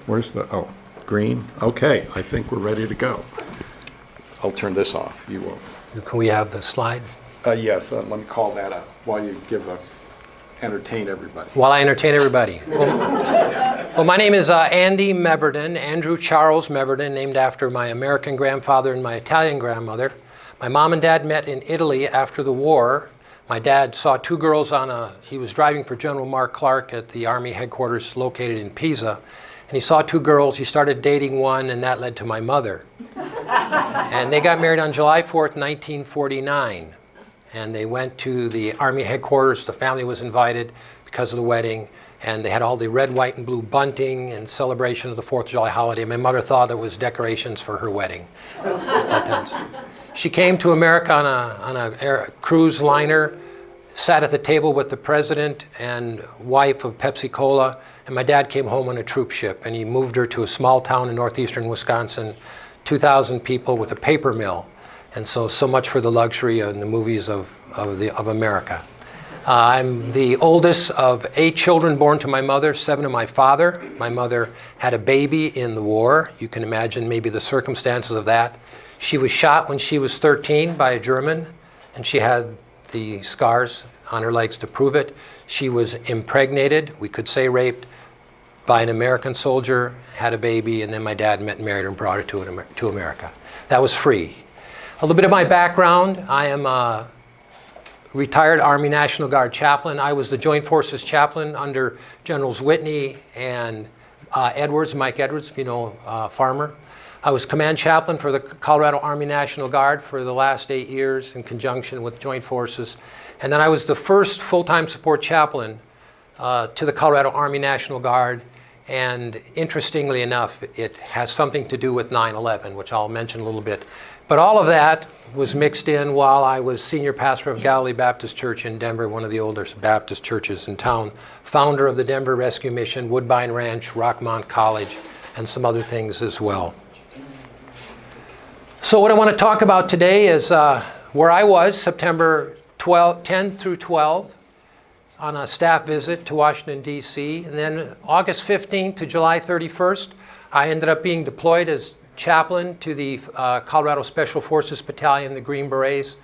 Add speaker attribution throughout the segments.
Speaker 1: Where's the, oh, green? Okay, I think we're ready to go. I'll turn this off. You will.
Speaker 2: Can we have the slide?
Speaker 1: Yes, let me call that up while you entertain everybody.
Speaker 2: While I entertain everybody. Well, my name is Andy Meverden, Andrew Charles Meverden, named after my American grandfather and my Italian grandmother. My mom and dad met in Italy after the war. My dad saw two girls he was driving for General Mark Clark at the Army headquarters located in Pisa. And he saw two girls, he started dating one, and that led to my mother. And they got married on July 4th, 1949. And they went to the Army headquarters. The family was invited because of the wedding. And they had all the red, white, and blue bunting in celebration of the 4th of July holiday. My mother thought it was decorations for her wedding. She came to America on a cruise liner, sat at the table with the president and wife of Pepsi-Cola. And my dad came home on a troop ship. And he moved her to a small town in northeastern Wisconsin, 2,000 people with a paper mill. And so much for the luxury in the movies of America. I'm the oldest of 8 children born to my mother, 7 to my father. My mother had a baby in the war. You can imagine maybe the circumstances of that. She was shot when she was 13 by a German, and she had the scars on her legs to prove it. She was impregnated, we could say raped, by an American soldier, had a baby, and then my dad met and married her and brought her to America. That was free. A little bit of my background. I am a retired Army National Guard chaplain. I was the Joint Forces chaplain under Generals Whitney and Edwards, Mike Edwards, if you know Farmer. I was command chaplain for the Colorado Army National Guard for the last 8 years in conjunction with Joint Forces. And then I was the first full-time support chaplain to the Colorado Army National Guard. And interestingly enough, it has something to do with 9/11, which I'll mention a little bit. But all of that was mixed in while I was senior pastor of Galilee Baptist Church in Denver, one of the oldest Baptist churches in town, founder of the Denver Rescue Mission, Woodbine Ranch, Rockmont College, and some other things as well. So what I want to talk about today is where I was September 10 through 12 on a staff visit to Washington, D.C. And then August 15th to July 31st, I ended up being deployed as chaplain to the Colorado Special Forces Battalion, the Green Berets.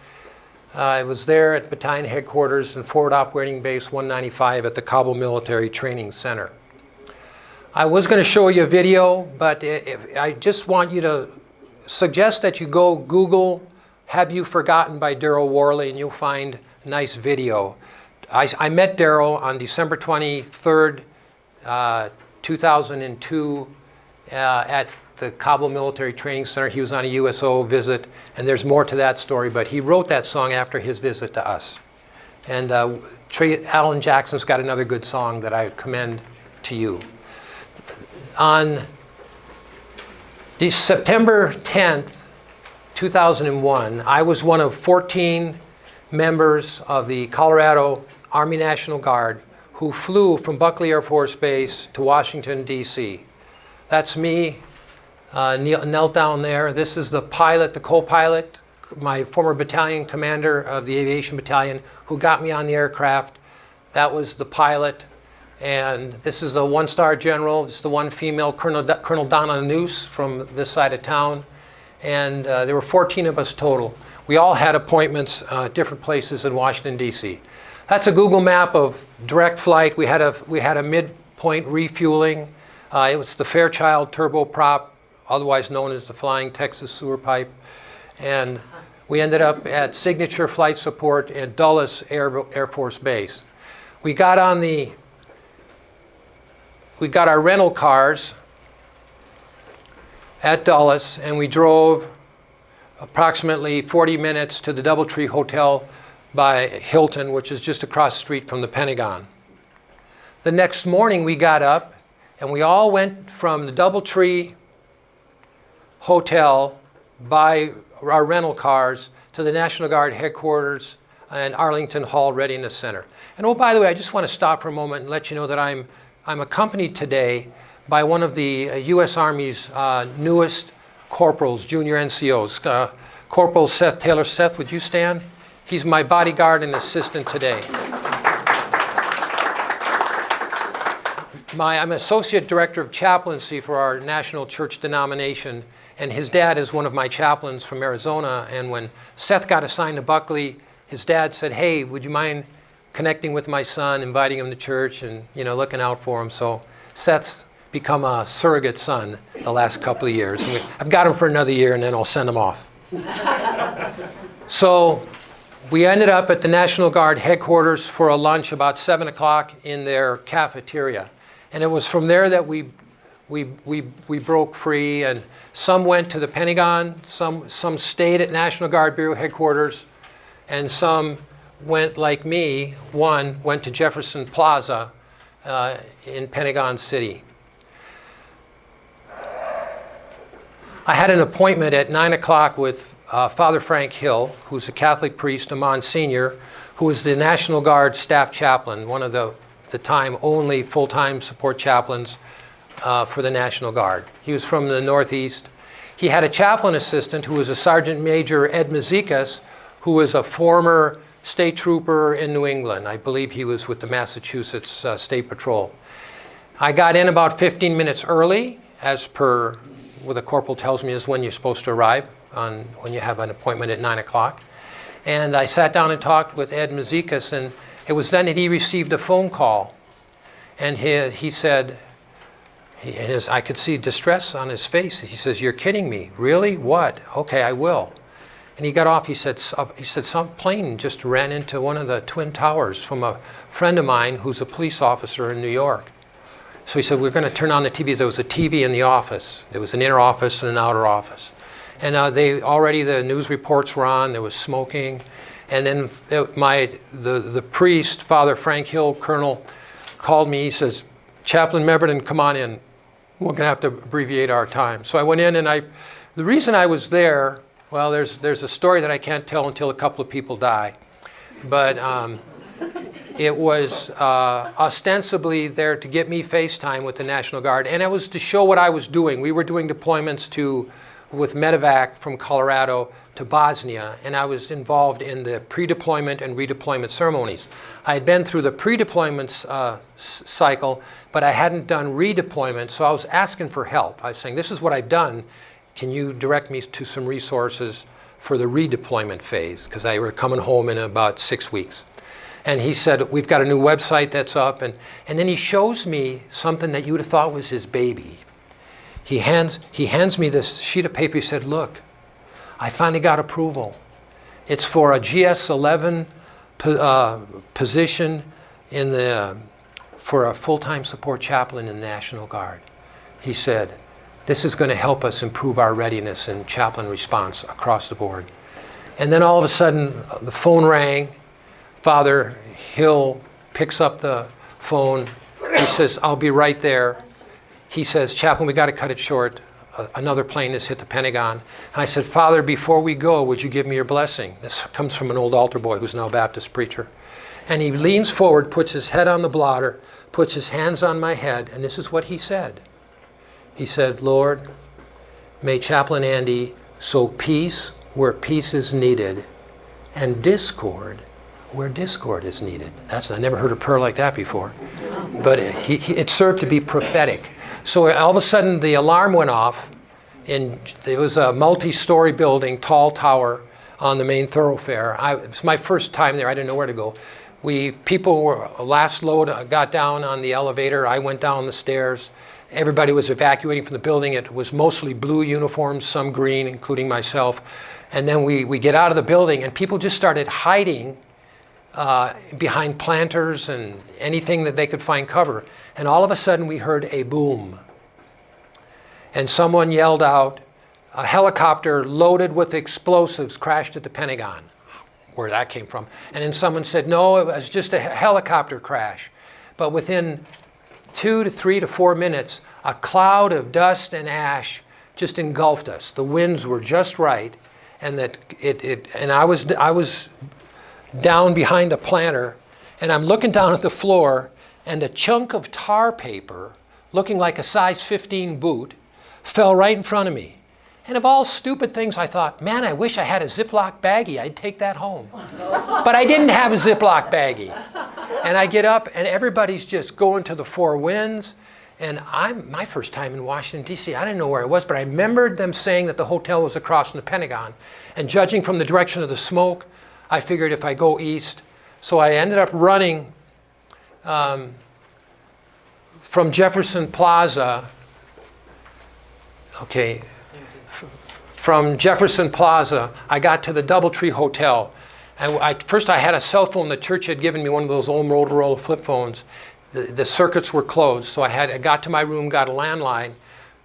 Speaker 2: I was there at battalion headquarters and Forward Operating Base 195 at the Kabul Military Training Center. I was going to show you a video, but I just want you to suggest that you go Google "Have You Forgotten" by Daryl Worley, and you'll find a nice video. I met Daryl on December 23rd, 2002 at the Kabul Military Training Center. He was on a USO visit, and there's more to that story, but he wrote that song after his visit to us. And Alan Jackson's got another good song that I commend to you. On September 10th, 2001, I was one of 14 members of the Colorado Army National Guard who flew from Buckley Air Force Base to Washington, D.C. That's me. Knelt down there. This is the pilot, the co-pilot, my former battalion commander of the Aviation Battalion, who got me on the aircraft. That was the pilot. And this is the one-star general. This is the one female, Colonel Donna Noose from this side of town. And there were 14 of us total. We all had appointments at different places in Washington, D.C. That's a Google map of direct flight. We had a midpoint refueling. It was the Fairchild turboprop, otherwise known as the Flying Texas Sewer Pipe. And we ended up at Signature Flight Support at Dulles Air Force Base. We got our rental cars at Dulles, and we drove approximately 40 minutes to the Doubletree Hotel by Hilton, which is just across the street from the Pentagon. The next morning we got up, and we all went from the Doubletree Hotel by our rental cars to the National Guard headquarters and Arlington Hall Readiness Center. And oh, by the way, I just want to stop for a moment and let you know that I'm accompanied today by one of the U.S. Army's newest corporals, junior NCOs. Corporal Seth Taylor. Seth, would you stand? He's my bodyguard and assistant today. I'm associate director of chaplaincy for our national church denomination, and his dad is one of my chaplains from Arizona. And when Seth got assigned to Buckley, his dad said, "Hey, would you mind connecting with my son, inviting him to church, and looking out for him?" So Seth's become a surrogate son the last couple of years. And I've got him for another year, and then I'll send him off. So we ended up at the National Guard headquarters for a lunch about 7 o'clock in their cafeteria. And it was from there that we broke free, and some went to the Pentagon, some stayed at National Guard Bureau headquarters, and some went, like me, one went to Jefferson Plaza in Pentagon City. I had an appointment at 9 o'clock with Father Frank Hill, who's a Catholic priest, a Monsignor, who was the National Guard staff chaplain, one of the time only full-time support chaplains for the National Guard. He was from the Northeast. He had a chaplain assistant who was a Sergeant Major Ed Mazikas, who was a former state trooper in New England. I believe he was with the Massachusetts State Patrol. I got in about 15 minutes early, as per what the corporal tells me is when you're supposed to arrive when you have an appointment at 9 o'clock. And I sat down and talked with Ed Mazikas, and it was then that he received a phone call. And he said, I could see distress on his face. He says, "You're kidding me. Really? What? Okay, I will." And he got off. He said, "Some plane just ran into one of the Twin Towers from a friend of mine who's a police officer in New York." So he said, "We're going to turn on the TV." There was a TV in the office. There was an inner office and an outer office. And the news reports were on. There was smoking. And then the priest, Father Frank Hill, Colonel, called me. He says, "Chaplain Meverden, come on in. We're going to have to abbreviate our time." So I went in, and the reason I was there, well, there's a story that I can't tell until a couple of people die. But it was ostensibly there to get me FaceTime with the National Guard, and it was to show what I was doing. We were doing deployments with medevac from Colorado to Bosnia, and I was involved in the pre-deployment and redeployment ceremonies. I had been through the pre-deployment cycle, but I hadn't done redeployment, so I was asking for help. I was saying, "This is what I've done. Can you direct me to some resources for the redeployment phase?" Because I were coming home in about 6 weeks. And he said, "We've got a new website that's up." And then he shows me something that you would have thought was his baby. He hands me this sheet of paper. He said, "Look, I finally got approval. It's for a GS-11 position for a full-time support chaplain in the National Guard." He said, "This is going to help us improve our readiness and chaplain response across the board." And then all of a sudden, the phone rang. Father Hill picks up the phone. He says, "I'll be right there." He says, "Chaplain, we got to cut it short. Another plane has hit the Pentagon." And I said, "Father, before we go, would you give me your blessing?" This comes from an old altar boy who's now a Baptist preacher. And he leans forward, puts his head on the blotter, puts his hands on my head, and this is what he said. He said, "Lord, may Chaplain Andy sow peace where peace is needed and discord where discord is needed." I never heard a prayer like that before. But it served to be prophetic. So all of a sudden the alarm went off, and there was a multi-story building, tall tower on the main thoroughfare. It was my first time there. I didn't know where to go. Last load got down on the elevator. I went down the stairs. Everybody was evacuating from the building. It was mostly blue uniforms, some green, including myself. And then we get out of the building, and people just started hiding behind planters and anything that they could find cover. And all of a sudden we heard a boom. And someone yelled out, "A helicopter loaded with explosives crashed at the Pentagon." Where that came from. And then someone said, "No, it was just a helicopter crash." But within 2 to 3 to 4 minutes, a cloud of dust and ash just engulfed us. The winds were just right, and I was down behind a planter, and I'm looking down at the floor, and a chunk of tar paper, looking like a size 15 boot, fell right in front of me. And of all stupid things, I thought, man, I wish I had a Ziploc baggie. I'd take that home. But I didn't have a Ziploc baggie. And I get up, and everybody's just going to the four winds. And my first time in Washington, D.C., I didn't know where I was, but I remembered them saying that the hotel was across from the Pentagon. And judging from the direction of the smoke, I figured if I go east. So I ended up running from Jefferson Plaza, from Jefferson Plaza, I got to the Doubletree Hotel. And first I had a cell phone. The church had given me one of those old Motorola flip phones. The circuits were closed, so I got to my room, got a landline,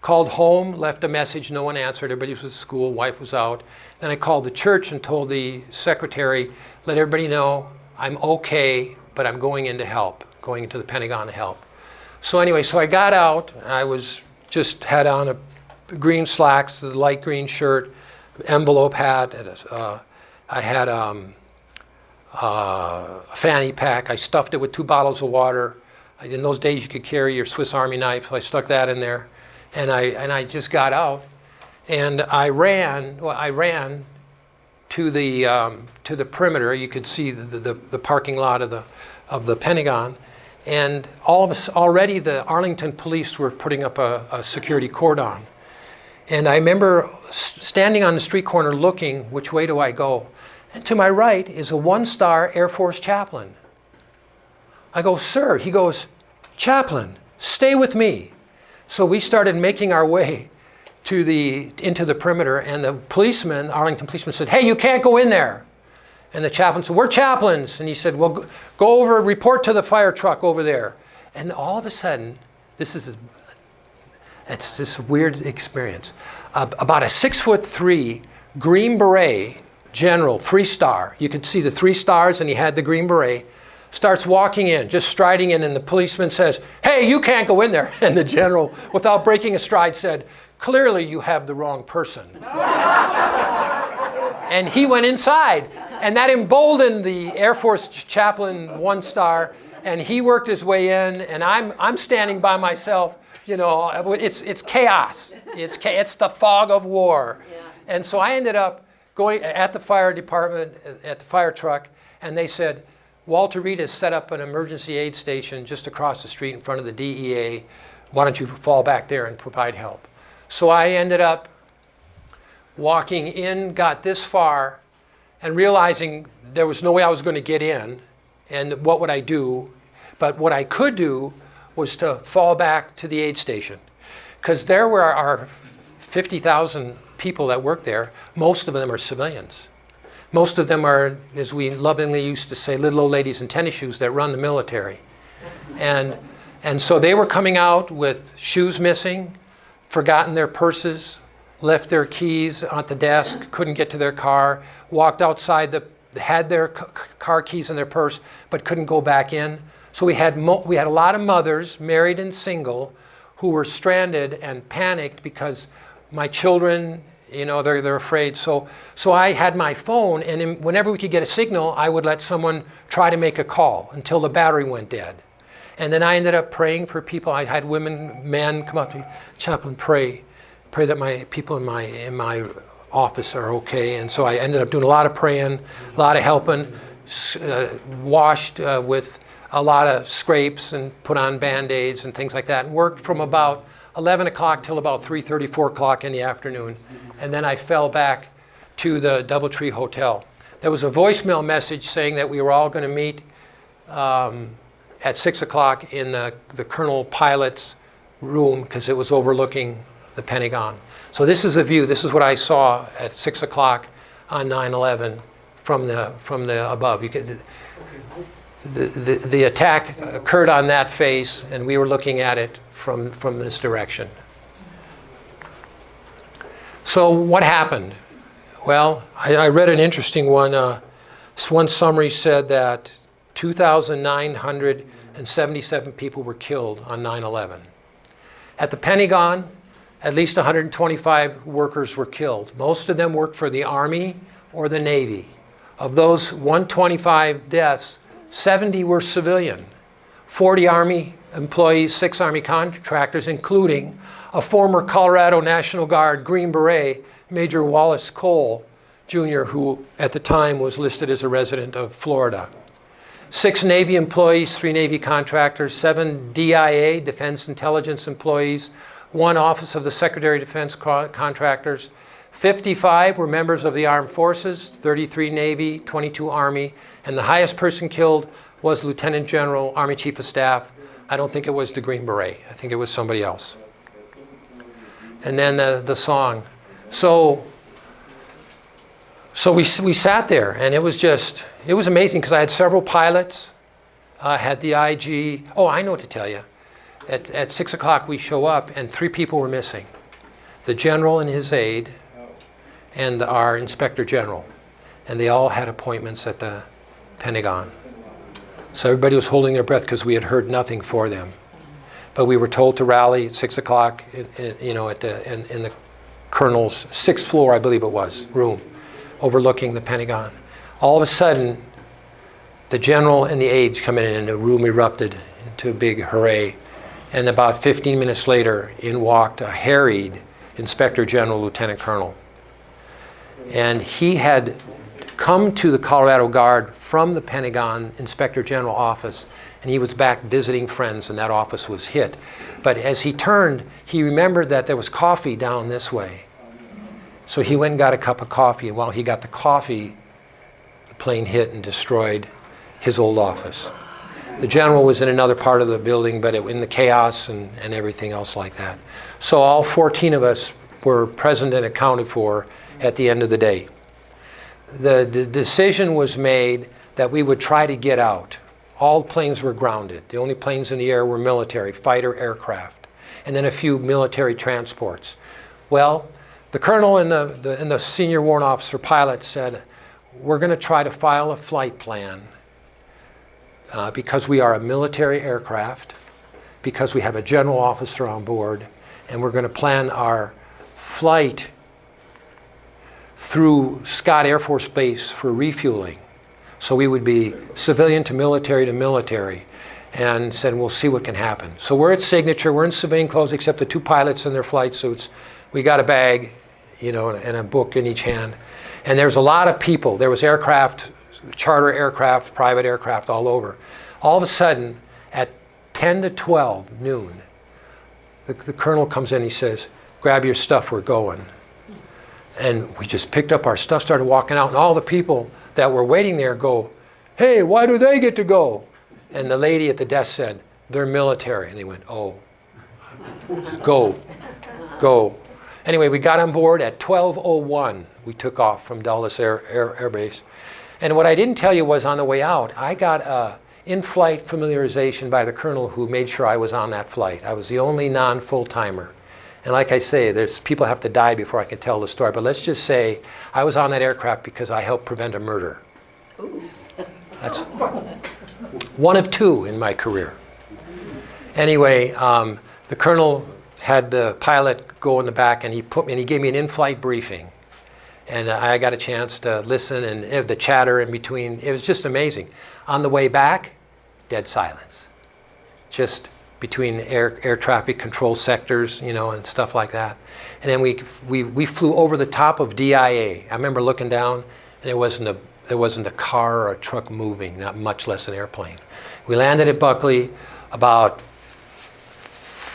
Speaker 2: called home, left a message, no one answered, everybody was at school, wife was out. Then I called the church and told the secretary, let everybody know I'm okay, but I'm going in to help, going into the Pentagon to help. So anyway, so I got out, I had on a green slacks, the light green shirt, envelope hat, I had a fanny pack, I stuffed it with 2 bottles of water. In those days you could carry your Swiss Army knife, so I stuck that in there. And I just got out, and I ran to the perimeter. You could see the parking lot of the Pentagon, and already the Arlington police were putting up a security cordon. And I remember standing on the street corner looking, which way do I go? And to my right is a 1-star Air Force chaplain. I go, sir. He goes, Chaplain, stay with me. So we started making our way into the perimeter, and the Arlington policeman said, hey, you can't go in there. And the chaplain said, we're chaplains. And he said, well, go over, report to the fire truck over there. And all of a sudden, it's this weird experience. About a 6'3" Green Beret general, 3-star. You could see the 3 stars, and he had the Green Beret. Starts walking in, just striding in, and the policeman says, hey, you can't go in there. And the general, without breaking a stride, said, clearly you have the wrong person. And he went inside, and that emboldened the Air Force chaplain 1-star, and he worked his way in, and I'm standing by myself. You know, it's chaos. It's the fog of war. Yeah. And so I ended up going at the fire department, at the fire truck, and they said, Walter Reed has set up an emergency aid station just across the street in front of the DEA. Why don't you fall back there and provide help? So I ended up walking in, got this far, and realizing there was no way I was going to get in, and what would I do? But what I could do was to fall back to the aid station, because there were our 50,000 people that work there. Most of them are civilians. Most of them are, as we lovingly used to say, little old ladies in tennis shoes that run the military. And so they were coming out with shoes missing, forgotten their purses, left their keys at the desk, couldn't get to their car, walked outside, had their car keys in their purse, but couldn't go back in. So we had a lot of mothers, married and single, who were stranded and panicked because my children, you know, they're afraid. So I had my phone, and whenever we could get a signal, I would let someone try to make a call until the battery went dead. And then I ended up praying for people. I had men come up to me, Chaplain, pray that my people in my office are okay. And so I ended up doing a lot of praying, a lot of helping, washed with a lot of scrapes and put on Band-Aids and things like that, and worked from about 11 o'clock till about 3:30, 4 o'clock in the afternoon. And then I fell back to the Doubletree Hotel. There was a voicemail message saying that we were all going to meet at 6 o'clock in the Colonel Pilot's room, because it was overlooking the Pentagon. So this is a view. This is what I saw at 6 o'clock on 9/11 from the above. You could, the attack occurred on that face, and we were looking at it from this direction. So what happened? Well, I read an interesting one. One summary said that 2,977 people were killed on 9/11. At the Pentagon, at least 125 workers were killed. Most of them worked for the Army or the Navy. Of those 125 deaths, 70 were civilian. 40 Army employees, 6 Army contractors, including a former Colorado National Guard Green Beret, Major Wallace Cole, Jr., who at the time was listed as a resident of Florida. 6 Navy employees, 3 Navy contractors, 7 DIA, Defense Intelligence employees, 1 Office of the Secretary of Defense contractors, 55 were members of the armed forces, 33 Navy, 22 Army, and the highest person killed was Lieutenant General, Army Chief of Staff. I don't think it was the Green Beret. I think it was somebody else. And then the song. So we sat there, and it was amazing because I had several pilots. I had the IG. Oh, I know what to tell you. At 6 o'clock we show up, and 3 people were missing. The general and his aide, and our inspector general. And they all had appointments at the Pentagon. So everybody was holding their breath because we had heard nothing for them. But we were told to rally at 6 o'clock, in the colonel's 6th floor, I believe it was, room, overlooking the Pentagon. All of a sudden, the general and the aides come in, and the room erupted into a big hooray. And about 15 minutes later, in walked a harried Inspector General, Lieutenant Colonel. And he had come to the Colorado Guard from the Pentagon Inspector General office, and he was back visiting friends, and that office was hit. But as he turned, he remembered that there was coffee down this way. So he went and got a cup of coffee, and while he got the coffee, the plane hit and destroyed his old office. The general was in another part of the building, but in the chaos and everything else like that. So all 14 of us were present and accounted for at the end of the day. The decision was made that we would try to get out. All planes were grounded. The only planes in the air were military, fighter aircraft, and then a few military transports. Well, the colonel and the senior warrant officer pilot said, we're going to try to file a flight plan because we are a military aircraft, because we have a general officer on board, and we're going to plan our flight through Scott Air Force Base for refueling. So we would be civilian to military, and said, we'll see what can happen. So we're at Signature, we're in civilian clothes except the 2 pilots in their flight suits. We got a bag, and a book in each hand. And there's a lot of people. There was aircraft, charter aircraft, private aircraft all over. All of a sudden, at 10 to 12 noon, the colonel comes in, he says, grab your stuff, we're going. And we just picked up our stuff, started walking out, and all the people that were waiting there go, hey, why do they get to go? And the lady at the desk said, they're military. And they went, oh, go. Anyway, we got on board at 12:01. We took off from Dulles Air Base. And what I didn't tell you was on the way out, I got in-flight familiarization by the colonel who made sure I was on that flight. I was the only non-full-timer. And like I say, there's people have to die before I can tell the story. But let's just say I was on that aircraft because I helped prevent a murder. Ooh. That's one of 2 in my career. Anyway, the colonel had the pilot go in the back, and he gave me an in-flight briefing. And I got a chance to listen, and the chatter in between, it was just amazing. On the way back, dead silence. Just between air traffic control sectors, and stuff like that. And then we flew over the top of DIA. I remember looking down, and there wasn't a car or a truck moving, not much less an airplane. We landed at Buckley about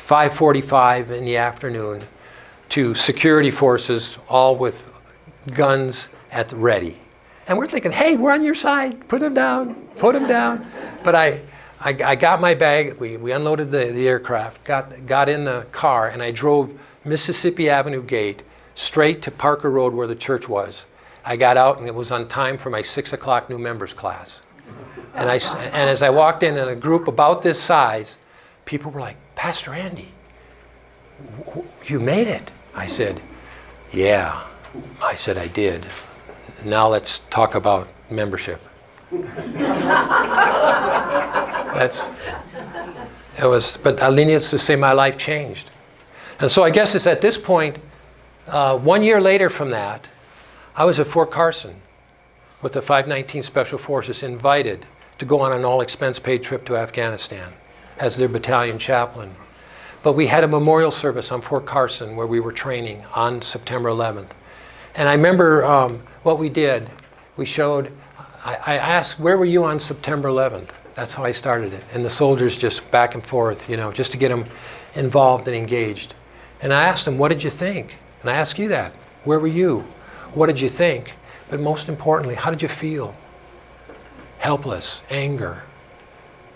Speaker 2: 5:45 in the afternoon to security forces, all with guns at the ready. And we're thinking, hey, we're on your side, put them down. But I got my bag, we unloaded the aircraft, got in the car, and I drove Mississippi Avenue Gate straight to Parker Road where the church was. I got out, and it was on time for my 6 o'clock new members class. And as I walked in a group about this size, people were like, Pastor Andy, you made it. I said, yeah. I said, I did. Now let's talk about membership. But needless to say, my life changed. And so I guess it's at this point, 1 year later from that, I was at Fort Carson with the 519 Special Forces, invited to go on an all-expense-paid trip to Afghanistan as their battalion chaplain. But we had a memorial service on Fort Carson where we were training on September 11th. And I remember what we did. We showed I asked, where were you on September 11th? That's how I started it. And the soldiers just back and forth, just to get them involved and engaged. And I asked them, what did you think? And I ask you that. Where were you? What did you think? But most importantly, how did you feel? Helpless, anger,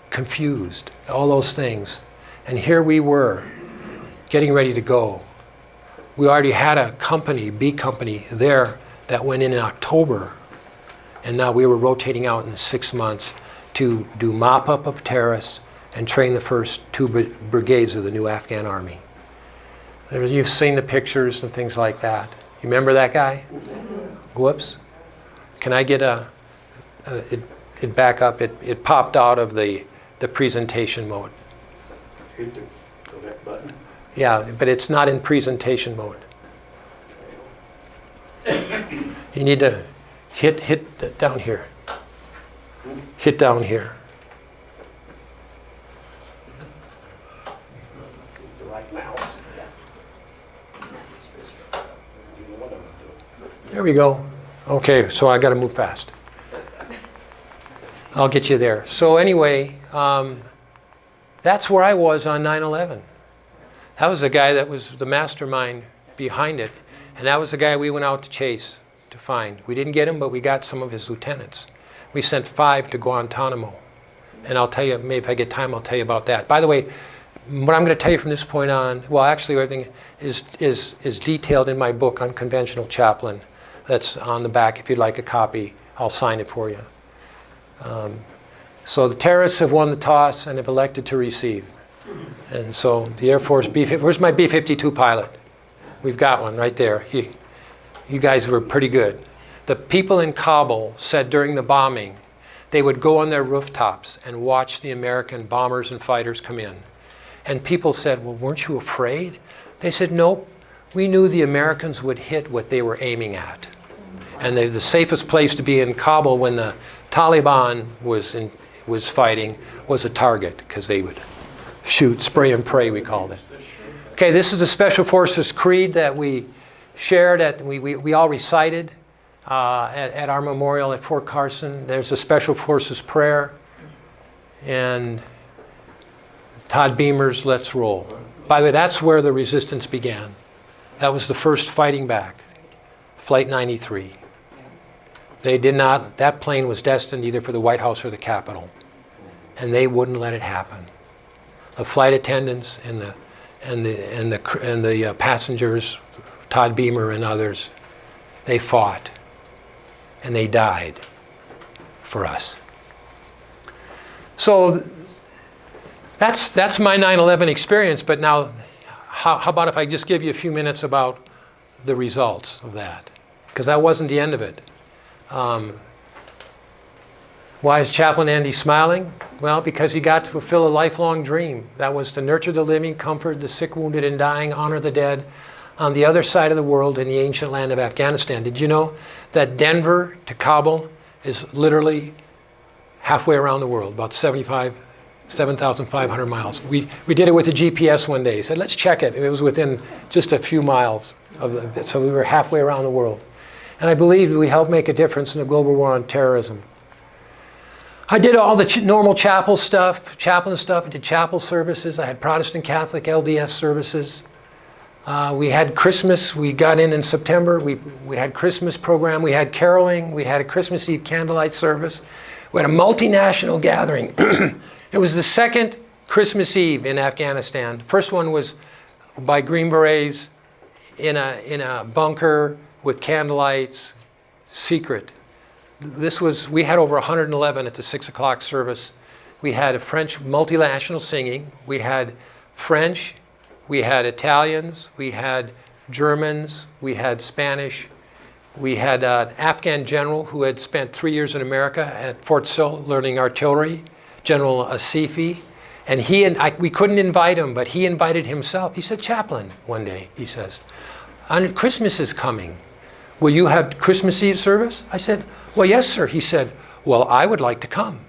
Speaker 2: confused, all those things. And here we were, getting ready to go. We already had a company, B company, there that went in October. And now we were rotating out in 6 months to do mop-up of terrorists and train the first 2 brigades of the new Afghan army. You've seen the pictures and things like that. You remember that guy? Whoops. Can I get it back up? It popped out of the presentation mode.
Speaker 3: Hit the left button.
Speaker 2: Yeah, but it's not in presentation mode. You need to hit down here. Hit down here.
Speaker 3: The right mouse.
Speaker 2: There we go. Okay, so I got to move fast. I'll get you there. So anyway, that's where I was on 9/11. That was the guy that was the mastermind behind it. And that was the guy we went out to chase, to find. We didn't get him, but we got some of his lieutenants. We sent 5 to Guantanamo. And I'll tell you, maybe if I get time, I'll tell you about that. By the way, what I'm going to tell you from this point on, well, actually everything is detailed in my book on conventional chaplain. That's on the back. If you'd like a copy, I'll sign it for you. So the terrorists have won the toss and have elected to receive. And so the Air Force, where's my B-52 pilot? We've got one right there. You guys were pretty good. The people in Kabul said during the bombing, they would go on their rooftops and watch the American bombers and fighters come in. And people said, well, weren't you afraid? They said, nope. We knew the Americans would hit what they were aiming at. And the safest place to be in Kabul when the Taliban was fighting was a target, because they would shoot, spray and pray, we called it. Okay, this is the Special Forces Creed that we shared, we all recited at our memorial at Fort Carson. There's a Special Forces prayer, and Todd Beamer's Let's Roll. By the way, that's where the resistance began. That was the first fighting back, Flight 93. They did not, that plane was destined either for the White House or the Capitol, and they wouldn't let it happen. The flight attendants and the passengers, Todd Beamer and others, they fought, and they died for us. So that's my 9/11 experience. But now, how about if I just give you a few minutes about the results of that? Because that wasn't the end of it. Why is Chaplain Andy smiling? Well, because he got to fulfill a lifelong dream. That was to nurture the living, comfort the sick, wounded, and dying, honor the dead on the other side of the world in the ancient land of Afghanistan. Did you know that Denver to Kabul is literally halfway around the world, about 7,500 miles. We did it with the GPS one day. He said, let's check it. It was within just a few miles of it. So we were halfway around the world. And I believe we helped make a difference in the global war on terrorism. I did all the normal chaplain stuff. I did chapel services. I had Protestant, Catholic, LDS services. We had Christmas. We got in September. We had Christmas program. We had caroling. We had a Christmas Eve candlelight service. We had a multinational gathering. It was the second Christmas Eve in Afghanistan. The first one was by Green Berets in a bunker with candlelights, secret. We had over 111 at the 6 o'clock service. We had a French multinational singing. We had French, we had Italians, we had Germans, we had Spanish. We had an Afghan general who had spent 3 years in America at Fort Sill learning artillery, General Asifi. And we couldn't invite him, but he invited himself. He said, Chaplain, one day, he says, Christmas is coming. Will you have Christmas Eve service? I said, well, yes, sir. He said, well, I would like to come.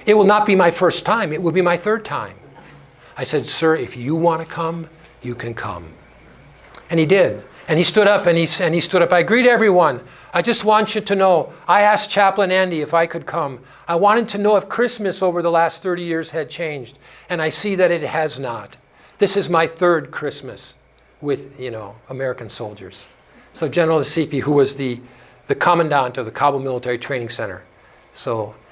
Speaker 2: It will not be my first time. It will be my third time. I said, sir, if you want to come, you can come. And he did. And he stood up, and he stood up. I greet everyone. I just want you to know, I asked Chaplain Andy if I could come. I wanted to know if Christmas over the last 30 years had changed, and I see that it has not. This is my third Christmas with, American soldiers. So General Nasipi, who was the commandant of the Kabul Military Training Center.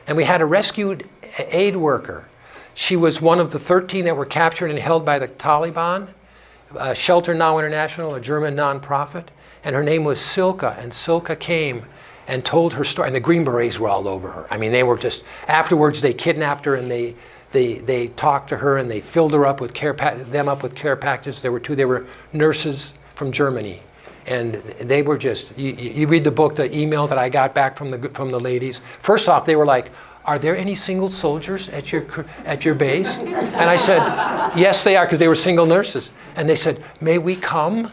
Speaker 2: And we had a rescued aid worker. She was one of the 13 that were captured and held by the Taliban. Shelter Now International, a German nonprofit. And her name was Silka. And Silka came and told her story. And the Green Berets were all over her. I mean, they were just, afterwards they kidnapped her and they talked to her and they filled her up with care packages. There were two, they were nurses from Germany. And they were just, you read the book, the email that I got back from the ladies. First off, they were like, are there any single soldiers at your base? And I said, yes, they are, because they were single nurses. And they said, may we come?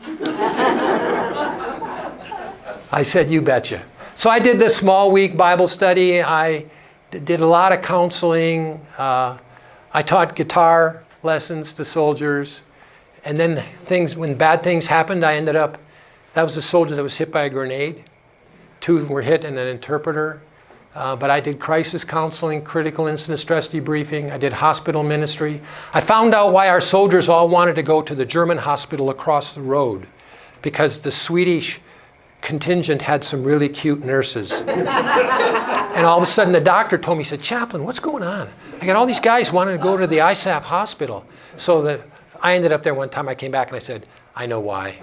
Speaker 2: I said, you betcha. So I did this small week Bible study. I did a lot of counseling. I taught guitar lessons to soldiers. And then when bad things happened, that was a soldier that was hit by a grenade. 2 of them were hit and an interpreter. But I did crisis counseling, critical incident stress debriefing. I did hospital ministry. I found out why our soldiers all wanted to go to the German hospital across the road, because the Swedish contingent had some really cute nurses. And all of a sudden the doctor told me, he said, Chaplain, what's going on? I got all these guys wanting to go to the ISAF hospital. So I ended up there one time. I came back and I said, I know why.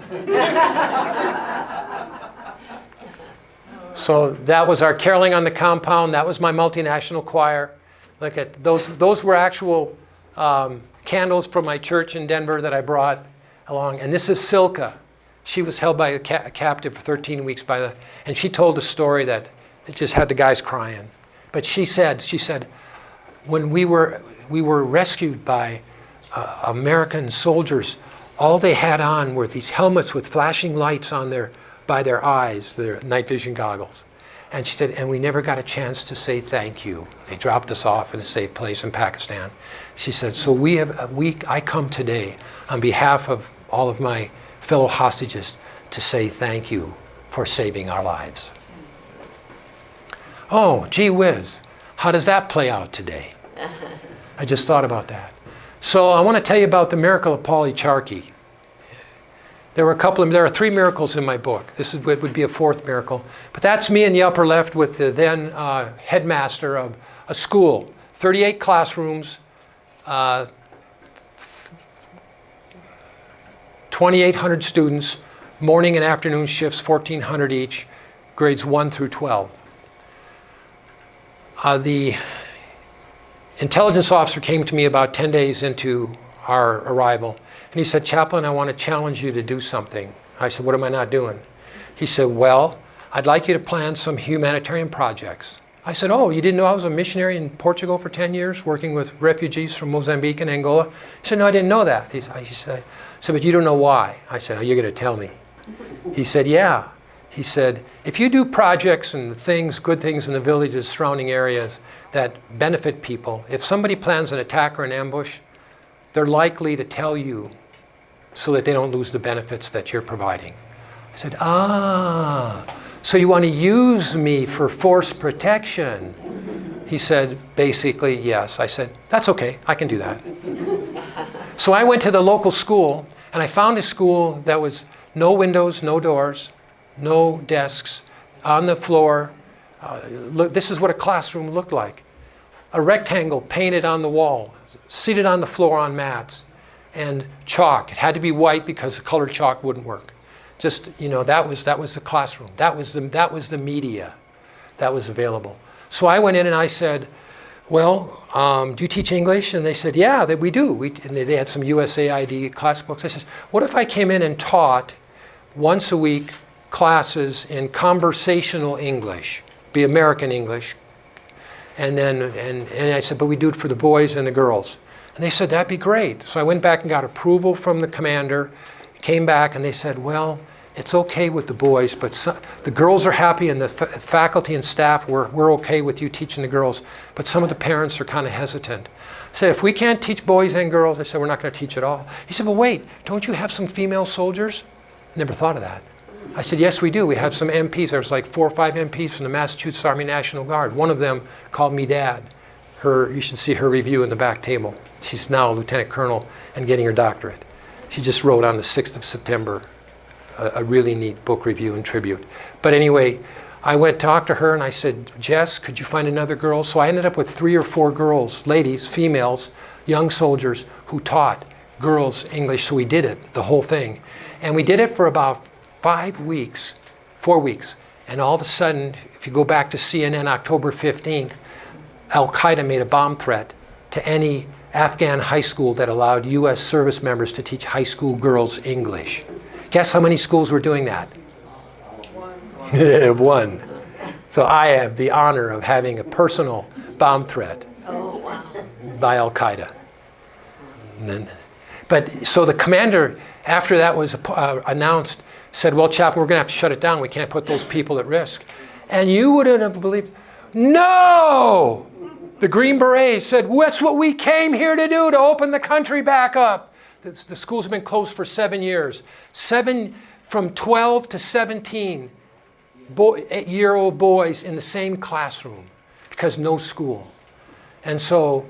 Speaker 2: So that was our caroling on the compound. That was my multinational choir. Look at those were actual candles from my church in Denver that I brought along. And this is Silka. She was held by a captive for 13 weeks and she told a story that it just had the guys crying. But she said, when we were rescued by American soldiers, all they had on were these helmets with flashing lights on by their eyes, their night vision goggles. And she said, and we never got a chance to say thank you. They dropped us off in a safe place in Pakistan. She said, so I come today on behalf of all of my fellow hostages to say thank you for saving our lives. Oh, gee whiz, how does that play out today? I just thought about that. So I want to tell you about the miracle of Polycharky. There are 3 miracles in my book. It would be a 4th miracle. But that's me in the upper left with the then headmaster of a school. 38 classrooms, 2,800 students, morning and afternoon shifts, 1,400 each, grades 1 through 12. The intelligence officer came to me about 10 days into our arrival. And he said, Chaplain, I want to challenge you to do something. I said, what am I not doing? He said, well, I'd like you to plan some humanitarian projects. I said, oh, you didn't know I was a missionary in Portugal for 10 years, working with refugees from Mozambique and Angola? He said, no, I didn't know that. He said, but you don't know why. I said, oh, you're going to tell me. He said, yeah. He said, if you do projects and good things in the villages, surrounding areas that benefit people, if somebody plans an attack or an ambush, they're likely to tell you so that they don't lose the benefits that you're providing. I said, so you want to use me for force protection? He said, basically, yes. I said, that's okay, I can do that. So I went to the local school, and I found a school that was no windows, no doors, no desks, on the floor. Look, this is what a classroom looked like. A rectangle painted on the wall, seated on the floor on mats, and chalk. It had to be white because the colored chalk wouldn't work. Just, that was the classroom. That was the media that was available. So I went in and I said, well, do you teach English? And they said, yeah, we do. And they had some USAID class books. I said, what if I came in and taught once a week classes in conversational English, be American English? And I said, but we do it for the boys and the girls. And they said, that'd be great. So I went back and got approval from the commander, came back, and they said, well, it's okay with the boys, but the girls are happy, and the faculty and staff, we're okay with you teaching the girls, but some of the parents are kind of hesitant. I said, if we can't teach boys and girls, I said, we're not going to teach at all. He said, well, wait, don't you have some female soldiers? Never thought of that. I said, yes, we do. We have some MPs. There was like 4 or 5 MPs from the Massachusetts Army National Guard. One of them called me Dad. You should see her review in the back table. She's now a lieutenant colonel and getting her doctorate. She just wrote on the 6th of September a really neat book review and tribute. But anyway, I went to talk to her and I said, Jess, could you find another girl? So I ended up with 3 or 4 girls, ladies, females, young soldiers who taught girls English. So we did it, the whole thing. And we did it for about 4 weeks. And all of a sudden, if you go back to CNN October 15th, Al-Qaeda made a bomb threat to any Afghan high school that allowed U.S. service members to teach high school girls English. Guess how many schools were doing that? One. So I have the honor of having a personal bomb threat by Al-Qaeda. So the commander, after that was announced, said, well, Chaplain, we're going to have to shut it down. We can't put those people at risk. And you wouldn't have believed, no! The Green Berets said, that's what we came here to do, to open the country back up. The schools have been closed for 7 years. From 12 to 17 8-year-old boys in the same classroom because no school. And so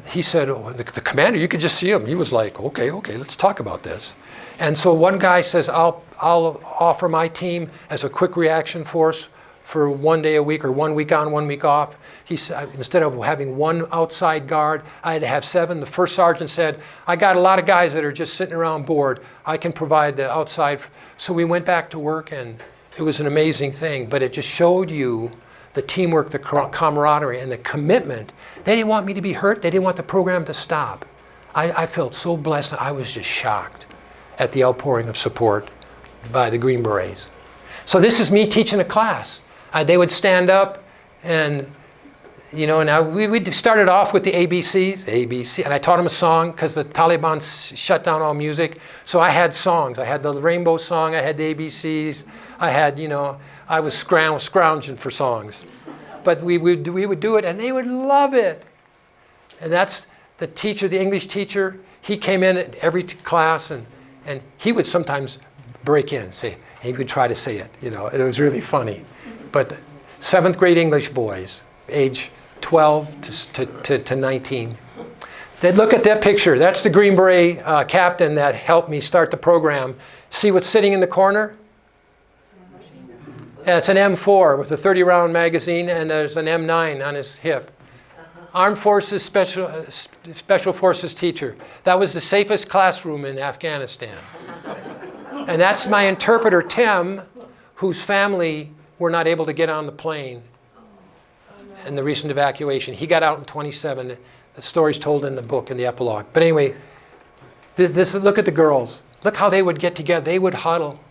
Speaker 2: he said, the commander, you could just see him. He was like, okay, let's talk about this. And so one guy says, I'll offer my team as a quick reaction force for 1 day a week or 1 week on, 1 week off. He said, instead of having 1 outside guard, I had to have 7. The first sergeant said, I got a lot of guys that are just sitting around bored. I can provide the outside. So we went back to work, and it was an amazing thing. But it just showed you the teamwork, the camaraderie, and the commitment. They didn't want me to be hurt. They didn't want the program to stop. I felt so blessed. I was just shocked at the outpouring of support by the Green Berets. So this is me teaching a class. They would stand up and, now we started off with the ABCs, ABC, and I taught them a song because the Taliban shut down all music. So I had songs. I had the Rainbow Song, I had the ABCs, I had, I was scrounging for songs. But we would do it and they would love it. And that's the teacher, the English teacher, he came in at every class and he would sometimes break in, he would try to say it, it was really funny. But 7th grade English boys, age 12 to 19. They'd look at that picture. That's the Green Beret captain that helped me start the program. See what's sitting in the corner? Yeah, it's an M4 with a 30-round magazine, and there's an M9 on his hip. Armed Forces Special Forces teacher. That was the safest classroom in Afghanistan. And that's my interpreter, Tim, whose family were not able to get on the plane in the recent evacuation. He got out in 27. The story's told in the book, in the epilogue. But anyway, look at the girls. Look how they would get together. They would huddle.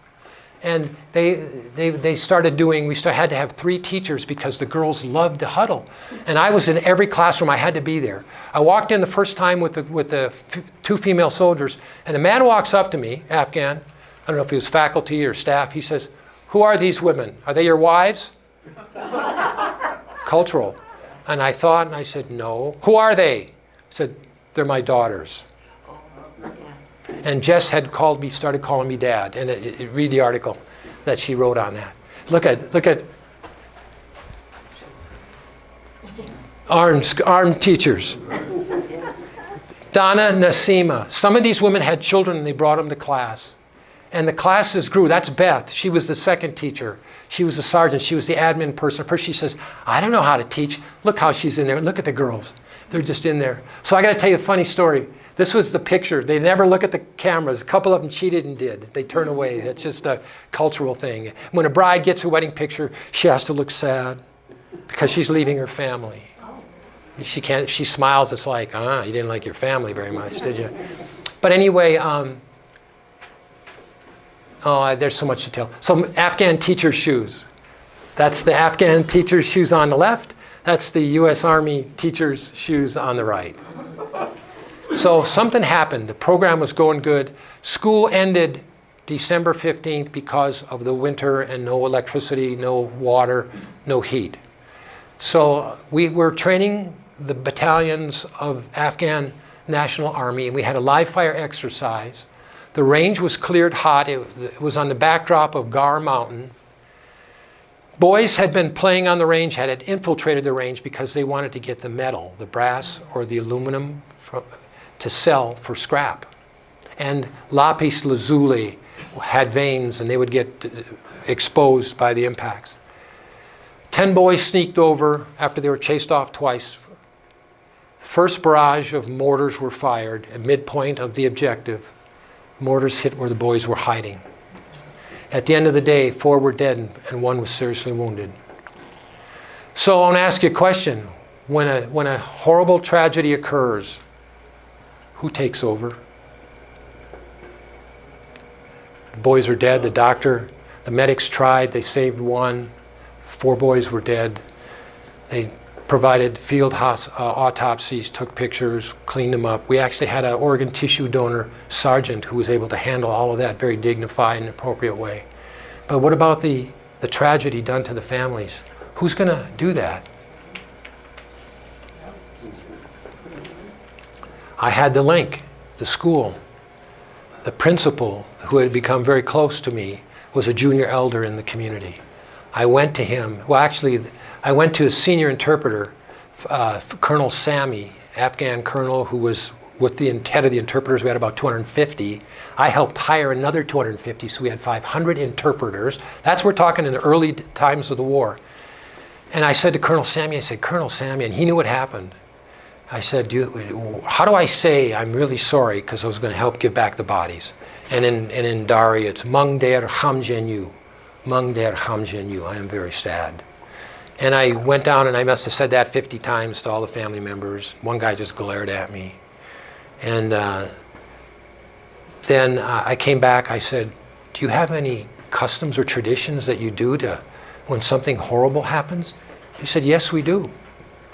Speaker 2: And they started doing, had to have 3 teachers because the girls loved to huddle. And I was in every classroom. I had to be there. I walked in the first time with the 2 female soldiers, and a man walks up to me, Afghan. I don't know if he was faculty or staff. He says, who are these women? Are they your wives? Cultural. And I thought, and I said, no. Who are they? I said, they're my daughters. And Jess had started calling me Dad. And read the article that she wrote on that. Look at armed teachers. Donna, Nasima. Some of these women had children and they brought them to class. And the classes grew. That's Beth. She was the second teacher. She was the sergeant. She was the admin person. First she says, I don't know how to teach. Look how she's in there. Look at the girls. They're just in there. So I got to tell you a funny story. This was the picture. They never look at the cameras. A couple of them cheated and did. They turn away. It's just a cultural thing. When a bride gets a wedding picture, she has to look sad because she's leaving her family. She can't. If she smiles, it's like, you didn't like your family very much, did you? But anyway, there's so much to tell. So Afghan teacher shoes. That's the Afghan teacher's shoes on the left. That's the U.S. Army teacher's shoes on the right. So something happened. The program was going good. School ended December 15th because of the winter and no electricity, no water, no heat. So we were training the battalions of Afghan National Army, and we had a live fire exercise. The range was cleared hot. It was on the backdrop of Gar Mountain. Boys had been playing on the range, had infiltrated the range because they wanted to get the metal, the brass or the aluminum to sell for scrap. And lapis lazuli had veins and they would get exposed by the impacts. 10 boys sneaked over after they were chased off twice. First barrage of mortars were fired at midpoint of the objective. Mortars hit where the boys were hiding. At the end of the day, 4 were dead and 1 was seriously wounded. So I want to ask you a question. When a horrible tragedy occurs, who takes over? The boys are dead. The medics tried. They saved 1. 4 boys were dead. They provided field autopsies, took pictures, cleaned them up. We actually had an organ tissue donor sergeant who was able to handle all of that very dignified and appropriate way. But what about the tragedy done to the families? Who's going to do that? I had the link, the school. The principal, who had become very close to me, was a junior elder in the community. I went to him. Well, actually, I went to a senior interpreter, Colonel Sammy, Afghan colonel who was with the head of the interpreters. We had about 250. I helped hire another 250, so we had 500 interpreters. We're talking in the early times of the war. And I said to Colonel Sammy, Colonel Sammy, and he knew what happened. I said, how do I say I'm really sorry because I was going to help give back the bodies? And in Dari, it's Mung Der Kham Jenyu. Mung Der Kham Jenyu. I am very sad. And I went down and I must have said that 50 times to all the family members. One guy just glared at me. And then I came back, I said, do you have any customs or traditions that you do when something horrible happens? He said, yes, we do.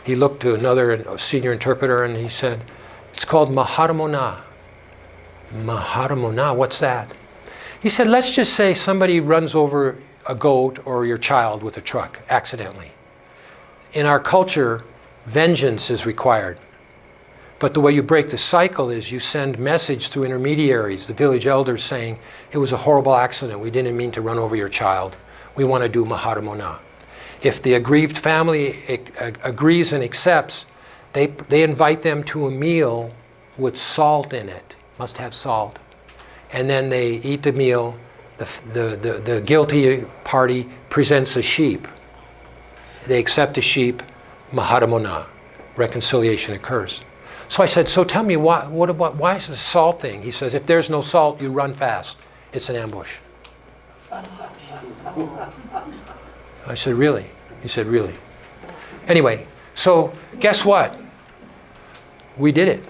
Speaker 2: He looked to another senior interpreter and he said, it's called Maharamona. Maharamona, what's that? He said, let's just say somebody runs over a goat or your child with a truck accidentally. In our culture, vengeance is required. But the way you break the cycle is you send message through intermediaries, the village elders saying, it was a horrible accident. We didn't mean to run over your child. We want to do Maharamona. If the aggrieved family agrees and accepts, they invite them to a meal with salt in it. Must have salt. And then they eat the meal. The guilty party presents a sheep. They accept the sheep, Maharamona. Reconciliation occurs. So I said, so tell me, why is the salt thing? He says, if there's no salt, you run fast. It's an ambush. I said, really? He said, really? Anyway, so guess what? We did it.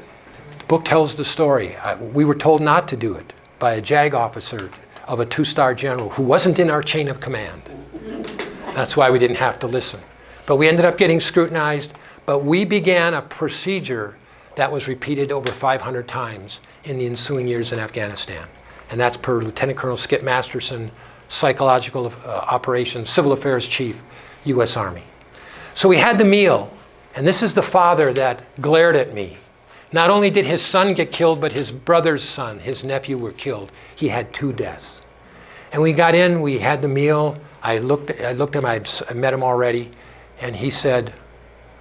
Speaker 2: The book tells the story. We were told not to do it by a JAG officer of a 2-star general who wasn't in our chain of command. That's why we didn't have to listen. But we ended up getting scrutinized, but we began a procedure that was repeated over 500 times in the ensuing years in Afghanistan. And that's per Lieutenant Colonel Skip Masterson, Psychological Operations, Civil Affairs Chief, U.S. Army. So we had the meal, and this is the father that glared at me. Not only did his son get killed, but his brother's son, his nephew, were killed. He had 2 deaths. And we got in, we had the meal. I looked at him, I met him already, and he said,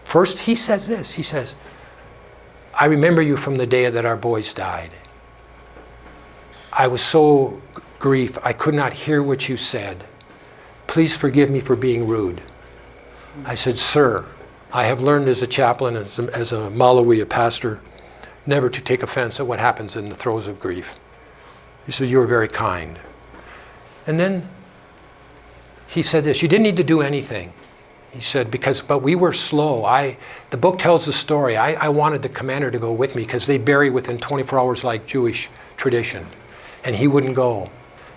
Speaker 2: first he says this, he says, I remember you from the day that our boys died. I was so grief, I could not hear what you said. Please forgive me for being rude. I said, sir, I have learned as a chaplain, as a Malawi, a pastor, never to take offense at what happens in the throes of grief. He said, you are very kind. And then he said this, you didn't need to do anything. He said, but we were slow. The book tells the story. I wanted the commander to go with me because they bury within 24 hours like Jewish tradition. And he wouldn't go.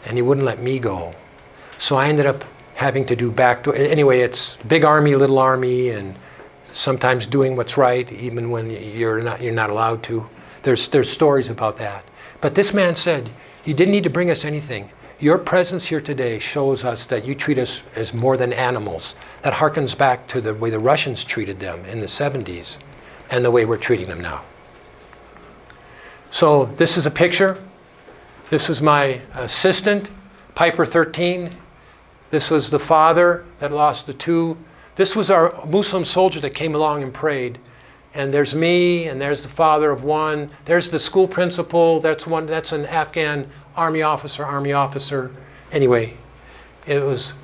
Speaker 2: And he wouldn't let me go. So I ended up having to do backdoor. Anyway, it's big army, little army, and sometimes doing what's right, even when you're not allowed to. There's stories about that. But this man said, you didn't need to bring us anything. Your presence here today shows us that you treat us as more than animals. That harkens back to the way the Russians treated them in the 70s and the way we're treating them now. So this is a picture. This was my assistant, Piper 13. This was the father that lost the 2. This was our Muslim soldier that came along and prayed. And there's me, and there's the father of 1. There's the school principal. That's an Afghan army officer. Anyway, this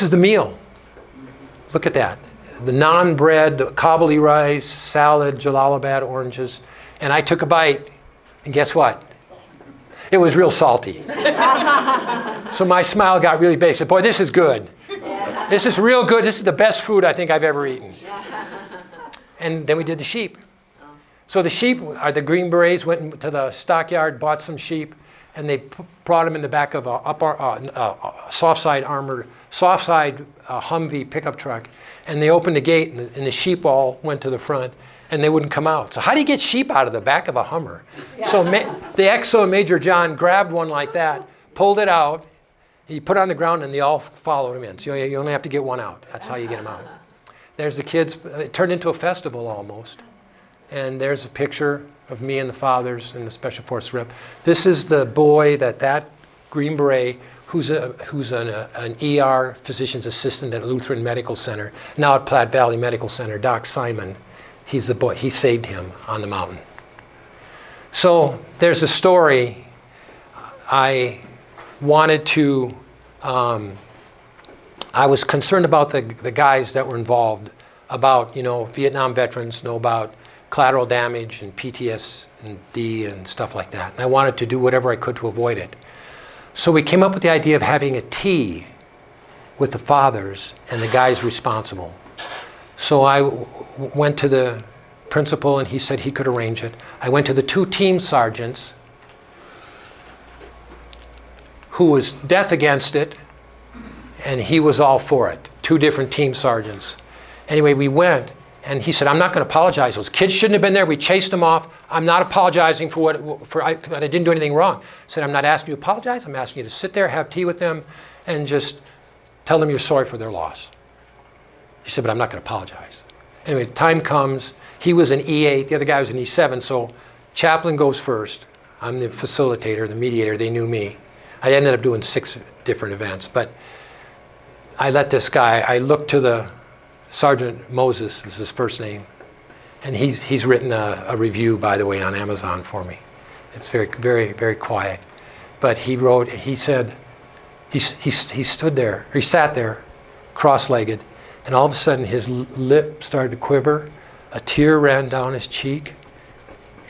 Speaker 2: is the meal. Look at that. The naan bread, the Kabuli rice, salad, Jalalabad oranges. And I took a bite, and guess what? It was real salty. So my smile got really big. I said, boy, this is good. This is real good. This is the best food I think I've ever eaten. And then we did the sheep. So the sheep, the Green Berets went to the stockyard, bought some sheep, and they brought them in the back of a soft-side Humvee pickup truck. And they opened the gate, and the sheep all went to the front, and they wouldn't come out. So how do you get sheep out of the back of a Hummer? So the XO, Major John, grabbed one like that, pulled it out, he put it on the ground, and they all followed him in. So you only have to get one out. That's how you get them out. There's the kids. It turned into a festival almost. And there's a picture of me and the fathers and the Special Forces rep. This is the boy that Green Beret, who's an ER physician's assistant at Lutheran Medical Center, now at Platte Valley Medical Center, Doc Simon. He's the boy. He saved him on the mountain. So there's a story. I wanted to, I was concerned about the guys that were involved, about, Vietnam veterans, know about collateral damage and PTSD and stuff like that. And I wanted to do whatever I could to avoid it. So we came up with the idea of having a tea with the fathers and the guys responsible. So I went to the principal, and he said he could arrange it. I went to the 2 team sergeants, who was death against it, and he was all for it. 2 different team sergeants. Anyway, we went, and he said, I'm not going to apologize. Those kids shouldn't have been there. We chased them off. I'm not apologizing I didn't do anything wrong. I said, I'm not asking you to apologize. I'm asking you to sit there, have tea with them, and just tell them you're sorry for their loss. He said, but I'm not going to apologize. Anyway, time comes. He was an E8. The other guy was an E7. So Chaplain goes first. I'm the facilitator, the mediator. They knew me. I ended up doing 6 different events. But I let this guy, I looked to the Sergeant Moses, is his first name. And he's written a review, by the way, on Amazon for me. It's very, very, very quiet. But he said, he stood there, he sat there, cross-legged, and all of a sudden his lip started to quiver, a tear ran down his cheek,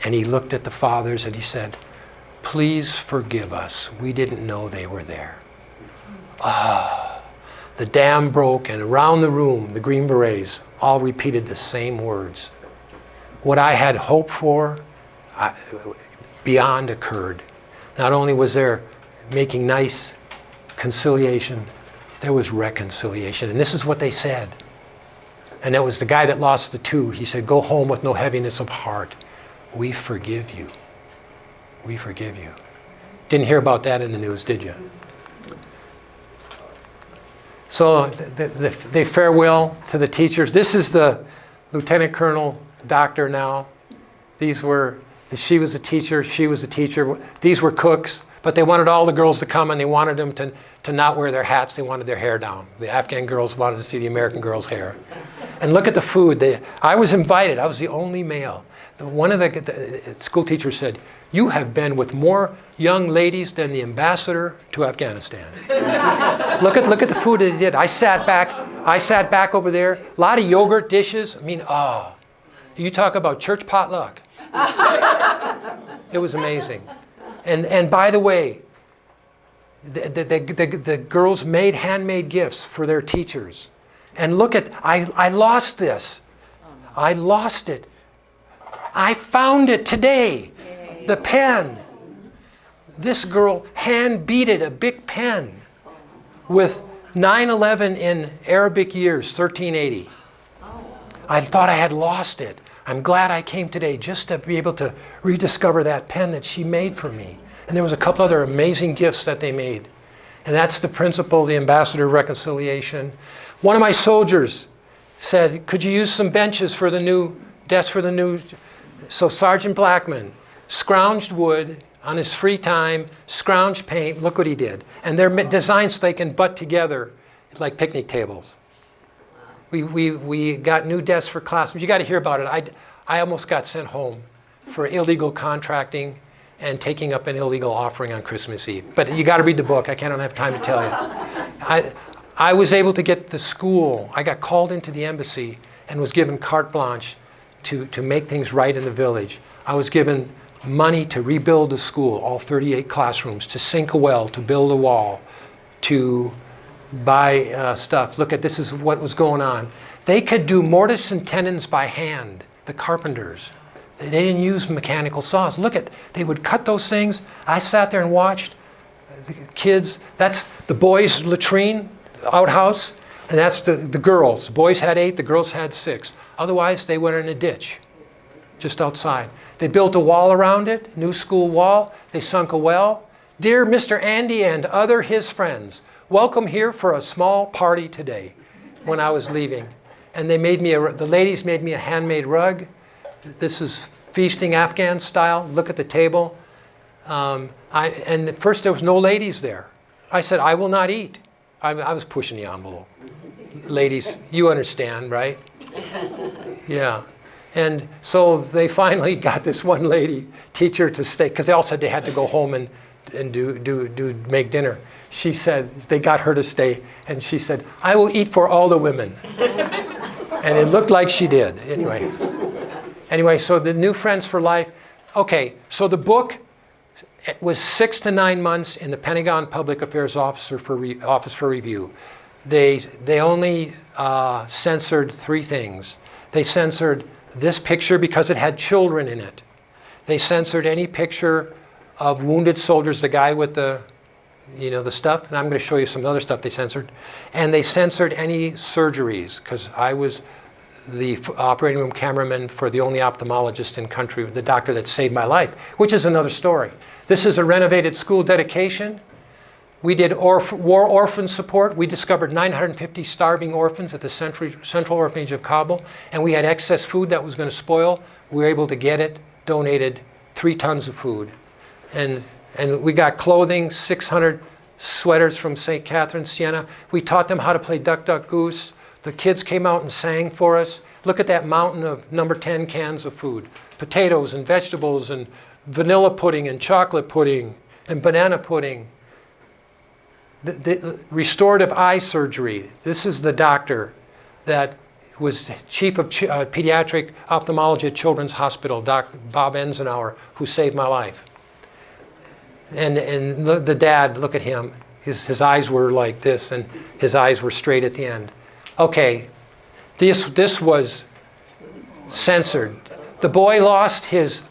Speaker 2: and he looked at the fathers and he said, please forgive us, we didn't know they were there. The dam broke, and around the room, the Green Berets all repeated the same words. What I had hoped for, beyond occurred. Not only was there making nice conciliation, there was reconciliation. And this is what they said. And it was the guy that lost the 2. He said, go home with no heaviness of heart. We forgive you. We forgive you. Didn't hear about that in the news, did you? So they farewell to the teachers. This is the lieutenant colonel, doctor now. She was a teacher, she was a teacher. These were cooks, but they wanted all the girls to come, and they wanted them to not wear their hats. They wanted their hair down. The Afghan girls wanted to see the American girls' hair. And look at the food. I was invited. I was the only male. One of the school teachers said, you have been with more young ladies than the ambassador to Afghanistan. Look at the food that they did. I sat back over there. A lot of yogurt dishes. You talk about church potluck. It was amazing. And by the way, the girls made handmade gifts for their teachers. And look at, I lost this. I lost it. I found it today. The pen. This girl hand-beaded a big pen with 9/11 in Arabic years, 1380. I thought I had lost it. I'm glad I came today just to be able to rediscover that pen that she made for me. And there was a couple other amazing gifts that they made. And that's the principle, the ambassador of reconciliation. One of my soldiers said, could you use some benches for the new desks for the new... So Sergeant Blackman scrounged wood on his free time, scrounge paint. Look what he did. And they're designed so they can butt together like picnic tables. We got new desks for classrooms. You got to hear about it. I almost got sent home for illegal contracting and taking up an illegal offering on Christmas Eve. But you got to read the book. I don't have time to tell you. I was able to get the school. I got called into the embassy and was given carte blanche to make things right in the village. I was given money to rebuild the school, all 38 classrooms, to sink a well, to build a wall, to buy stuff. Look at this is what was going on. They could do mortise and tenons by hand, the carpenters. They didn't use mechanical saws. Look at, they would cut those things. I sat there and watched the kids. That's the boys' latrine, outhouse, and that's the girls. The boys had 8, the girls had 6. Otherwise, they went in a ditch just outside. They built a wall around it, new school wall. They sunk a well. Dear Mr. Andy and other his friends, welcome here for a small party today when I was leaving. And they made me the ladies made me a handmade rug. This is feasting Afghan style. Look at the table. And at first there was no ladies there. I said, I will not eat. I was pushing the envelope. Ladies, you understand, right? Yeah. And so they finally got this one lady, teacher, to stay, because they all said they had to go home and make dinner. She said, they got her to stay, and she said, I will eat for all the women. And it looked like she did. Anyway, so the New Friends for Life. Okay, so the book was 6 to 9 months in the Pentagon Public Affairs Office for review. They only censored 3 things. They censored this picture because it had children in it. They censored any picture of wounded soldiers, the guy with the stuff, and I'm going to show you some other stuff they censored. And they censored any surgeries, because I was the operating room cameraman for the only ophthalmologist in country, the doctor that saved my life, which is another story. This is a renovated school dedication. We did war orphan support. We discovered 950 starving orphans at the Central Orphanage of Kabul, and we had excess food that was going to spoil. We were able to get it, donated 3 tons of food. And we got clothing, 600 sweaters from St. Catherine, Siena. We taught them how to play duck, duck, goose. The kids came out and sang for us. Look at that mountain of number 10 cans of food. Potatoes and vegetables and vanilla pudding and chocolate pudding and banana pudding. The restorative eye surgery. This is the doctor that was chief of pediatric ophthalmology at Children's Hospital, Dr. Bob Enzenauer, who saved my life. And the dad, look at him. His eyes were like this, and his eyes were straight at the end. Okay, this was censored. The boy lost his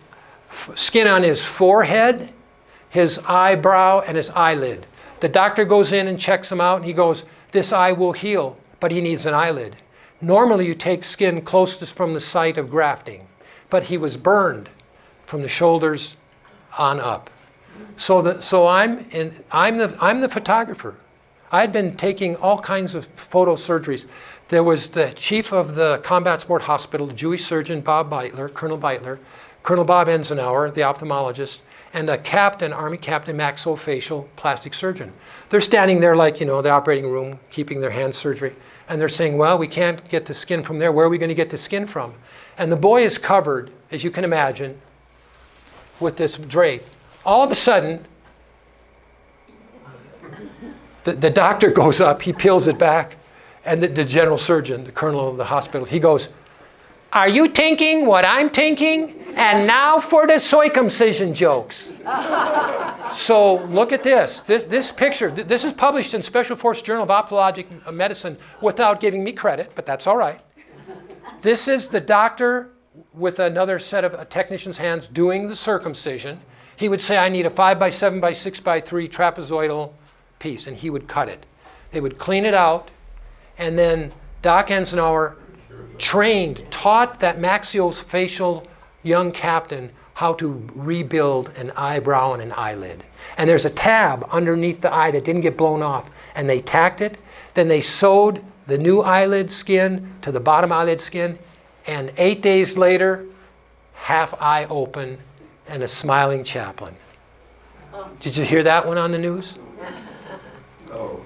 Speaker 2: skin on his forehead, his eyebrow, and his eyelid. The doctor goes in and checks him out, and he goes, this eye will heal, but he needs an eyelid. Normally you take skin closest from the site of grafting, but he was burned from the shoulders on up. So I'm the photographer. I'd been taking all kinds of photo surgeries. There was the chief of the Combat Sport Hospital, Jewish surgeon Bob Beitler, Colonel Beitler, Colonel Bob Enzenauer, the ophthalmologist, and a captain, Army captain, maxillofacial plastic surgeon. They're standing there like, the operating room, keeping their hand surgery. And they're saying, well, we can't get the skin from there. Where are we going to get the skin from? And the boy is covered, as you can imagine, with this drape. All of a sudden, the doctor goes up, he peels it back, and the general surgeon, the colonel of the hospital, he goes, are you thinking what I'm thinking? And now for the circumcision jokes. So look at this. This picture, this is published in Special Forces Journal of Ophthalmic Medicine without giving me credit, but that's all right. This is the doctor with another set of technician's hands doing the circumcision. He would say, I need a 5x7 by 6x3 trapezoidal piece, and he would cut it. They would clean it out, and then Doc Enzenauer taught that maxillofacial young captain how to rebuild an eyebrow and an eyelid. And there's a tab underneath the eye that didn't get blown off, and they tacked it. Then they sewed the new eyelid skin to the bottom eyelid skin, and 8 days later, half eye open and a smiling Chaplain. Did you hear that one on the news?
Speaker 4: Oh,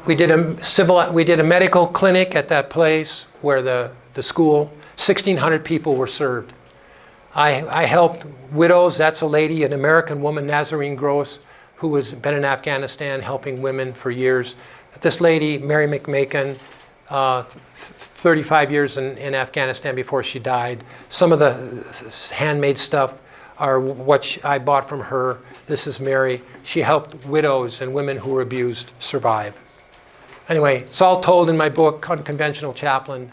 Speaker 2: We did a medical clinic at that place where the school, 1,600 people were served. I helped widows. That's a lady, an American woman, Nazarene Gross, who has been in Afghanistan helping women for years. This lady, Mary McMakin, 35 years in Afghanistan before she died. Some of the handmade stuff are what I bought from her. This is Mary. She helped widows and women who were abused survive. Anyway, it's all told in my book, Unconventional Chaplain.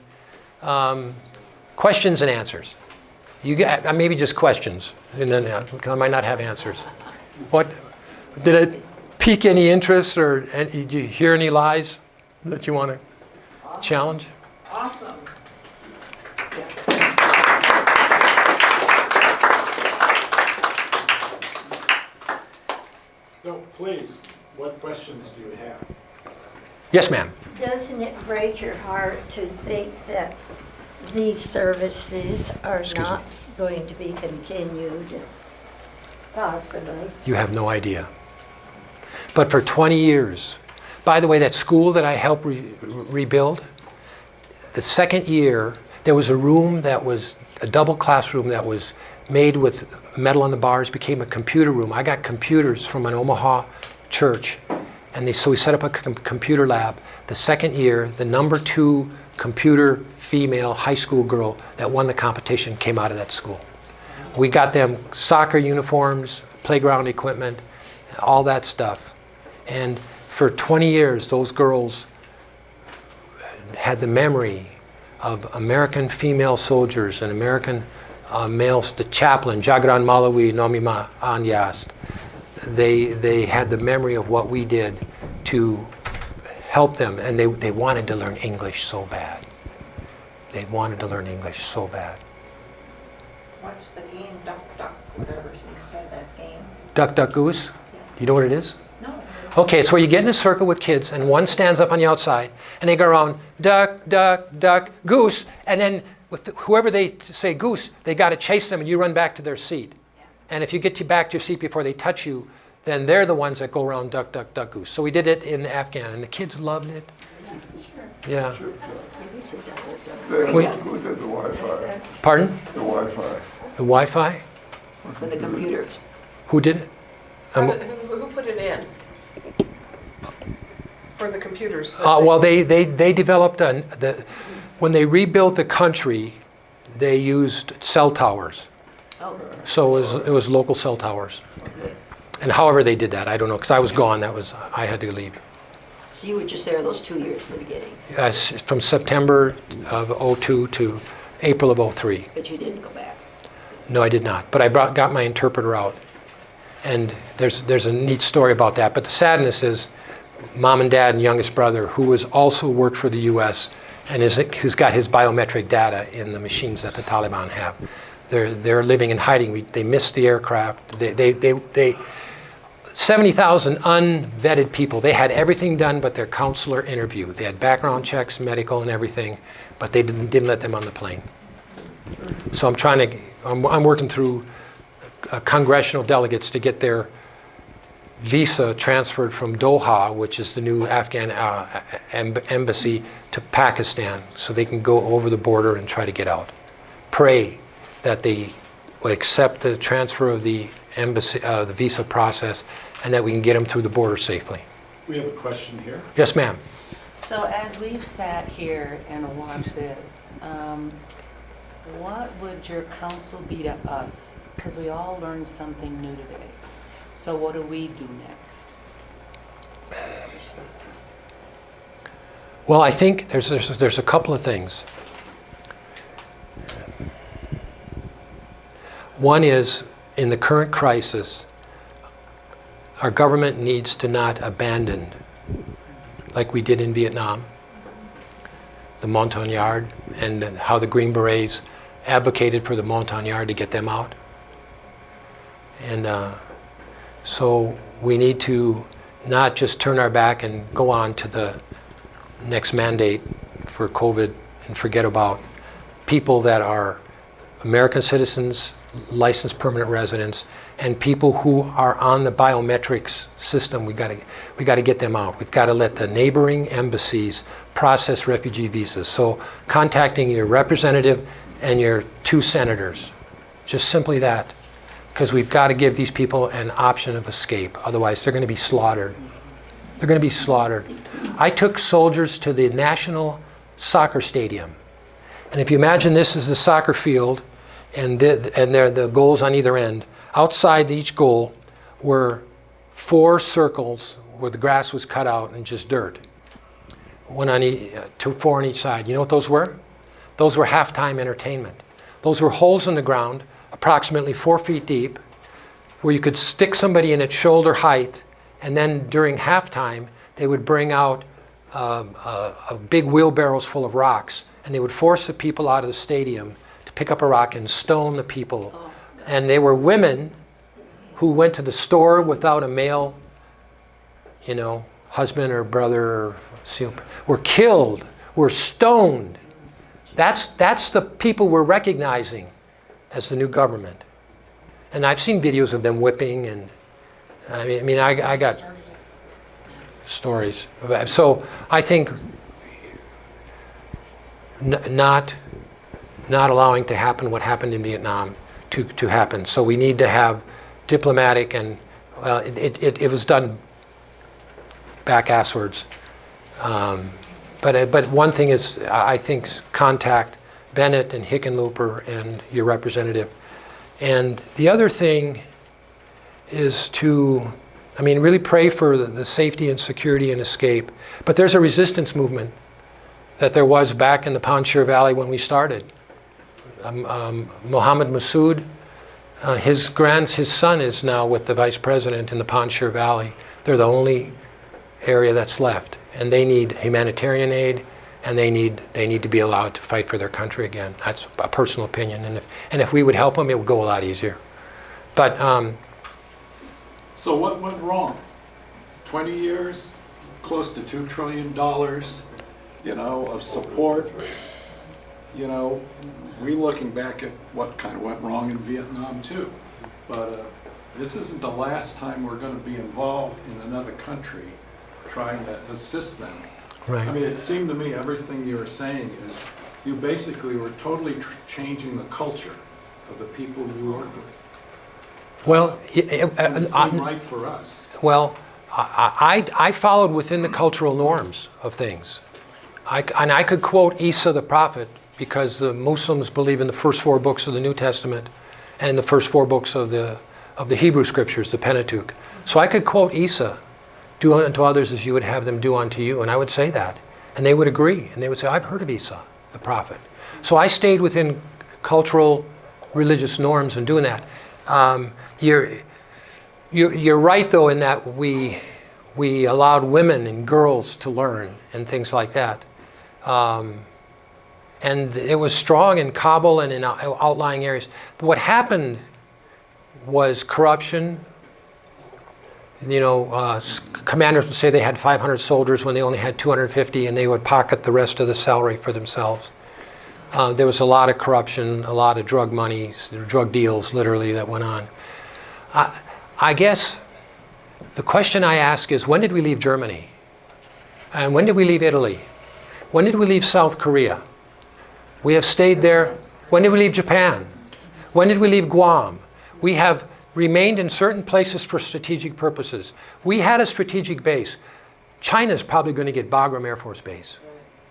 Speaker 2: Questions and answers. You get, maybe just questions, and then I might not have answers. What did it pique any interest, or did you hear any lies that you want to challenge?
Speaker 5: Awesome.
Speaker 6: No, please, what questions do you have?
Speaker 2: Yes, ma'am.
Speaker 7: Doesn't it break your heart to think that these services are not going to be continued, possibly?
Speaker 2: You have no idea. But for 20 years, by the way, that school that I helped rebuild, the second year, there was a room that was a double classroom that was made with metal on the bars, became a computer room. I got computers from an Omaha church, and so we set up a computer lab. The second year, the number 2 computer female high school girl that won the competition came out of that school. We got them soccer uniforms, playground equipment, all that stuff. And for 20 years, those girls had the memory of American female soldiers and American males, the chaplain, Jagran Malawi Nomima Anyast. They had the memory of what we did to help them, and they wanted to learn English so bad. They wanted to learn English so bad.
Speaker 5: What's the game? Duck, duck, whatever you said that game.
Speaker 2: Duck, duck, goose? You know what it is?
Speaker 5: No.
Speaker 2: Okay, it's where you get in a circle with kids, and one stands up on the outside, and they go around, duck, duck, duck, goose, and then with whoever they say goose, they got to chase them, and you run back to their seat. And if you get back to your seat before they touch you, then they're the ones that go around duck, duck, duck, goose. So we did it in Afghan, and the kids loved it. Yeah. Wait.
Speaker 4: who did the Wi-Fi?
Speaker 2: Pardon?
Speaker 4: The Wi-Fi.
Speaker 2: The Wi-Fi?
Speaker 8: For the computers.
Speaker 2: Who did it?
Speaker 9: Who put it in? For the computers?
Speaker 2: Well, they developed when they rebuilt the country, they used cell towers.
Speaker 8: Oh,
Speaker 2: So it was local cell towers. And however they did that, I don't know, because I was gone. I had to leave.
Speaker 8: so you were just there those 2 years in the beginning,
Speaker 2: From September of '02 to April of '03.
Speaker 8: but you didn't go back.
Speaker 2: No, I did not. But I got my interpreter out. And there's a neat story about that. But the sadness is, mom and dad and youngest brother, who has also worked for the U.S. and who's got his biometric data in the machines that the Taliban have, they're living in hiding. They missed the aircraft. They 70,000 unvetted people. They had everything done but their counselor interview. They had background checks, medical, and everything, but they didn't let them on the plane. So I'm working through congressional delegates to get their visa transferred from Doha, which is the new Afghan embassy, to Pakistan, so they can go over the border and try to get out. Pray that they will accept the transfer of the embassy, the visa process, and that we can get them through the border safely.
Speaker 6: We have a question here.
Speaker 2: Yes, ma'am.
Speaker 10: So as we've sat here and watched this, what would your counsel be to us? Because we all learned something new today. So what do we do next?
Speaker 2: Well, I think there's a couple of things. One is, in the current crisis, our government needs to not abandon, like we did in Vietnam, the Montagnard, and how the Green Berets advocated for the Montagnard to get them out. And so we need to not just turn our back and go on to the next mandate for COVID and forget about people that are American citizens, licensed permanent residents, and people who are on the biometrics system. We got to get them out. We've got to let the neighboring embassies process refugee visas. So contacting your representative and your 2 senators, just simply that, because we've got to give these people an option of escape. Otherwise, they're going to be slaughtered. They're going to be slaughtered. I took soldiers to the National Soccer Stadium. And if you imagine this is the soccer field, and there are the goals on either end, outside each goal were 4 circles where the grass was cut out and just dirt. 4 on each side. You know what those were? Those were halftime entertainment. Those were holes in the ground, approximately 4 feet deep, where you could stick somebody in at shoulder height, and then during halftime, they would bring out big wheelbarrows full of rocks, and they would force the people out of the stadium to pick up a rock and stone the people. And they were women who went to the store without a male, husband or brother, or were killed, were stoned. That's the people we're recognizing as the new government. And I've seen videos of them whipping, and I got stories. So I think not allowing to happen what happened in Vietnam to happen. So we need to have diplomatic, and it was done back asswards. But one thing is, I think, contact Bennett and Hickenlooper and your representative. And the other thing is to, really pray for the safety and security and escape. But there's a resistance movement that there was back in the Panjshir Valley when we started. Mohammed Massoud, his son is now with the vice president in the Panjshir Valley. They're the only area that's left. And they need humanitarian aid, and they need to be allowed to fight for their country again. That's a personal opinion. And if we would help them, it would go a lot easier. But
Speaker 6: So what went wrong? 20 years, close to $2 trillion, of support. We looking back at what kind of went wrong in Vietnam too. But this isn't the last time we're going to be involved in another country trying to assist them.
Speaker 2: right.
Speaker 6: It seemed to me everything you were saying is you basically were totally changing the culture of the people you worked with.
Speaker 2: Well,
Speaker 6: And it seemed right for us.
Speaker 2: Well, I followed within the cultural norms of things. And I could quote Isa the prophet, because the Muslims believe in the first 4 books of the New Testament and the first 4 books of the Hebrew Scriptures, the Pentateuch. So I could quote Isa, do unto others as you would have them do unto you, and I would say that. And they would agree, and they would say, I've heard of Isa, the prophet. So I stayed within cultural, religious norms in doing that. You're right, though, in that we allowed women and girls to learn and things like that. And it was strong in Kabul and in outlying areas. But what happened was corruption. Commanders would say they had 500 soldiers when they only had 250, and they would pocket the rest of the salary for themselves. There was a lot of corruption, a lot of drug money, drug deals, literally, that went on. I guess the question I ask is, when did we leave Germany? And when did we leave Italy? When did we leave South Korea? We have stayed there. When did we leave Japan? When did we leave Guam? We have remained in certain places for strategic purposes. We had a strategic base. China's probably going to get Bagram Air Force Base.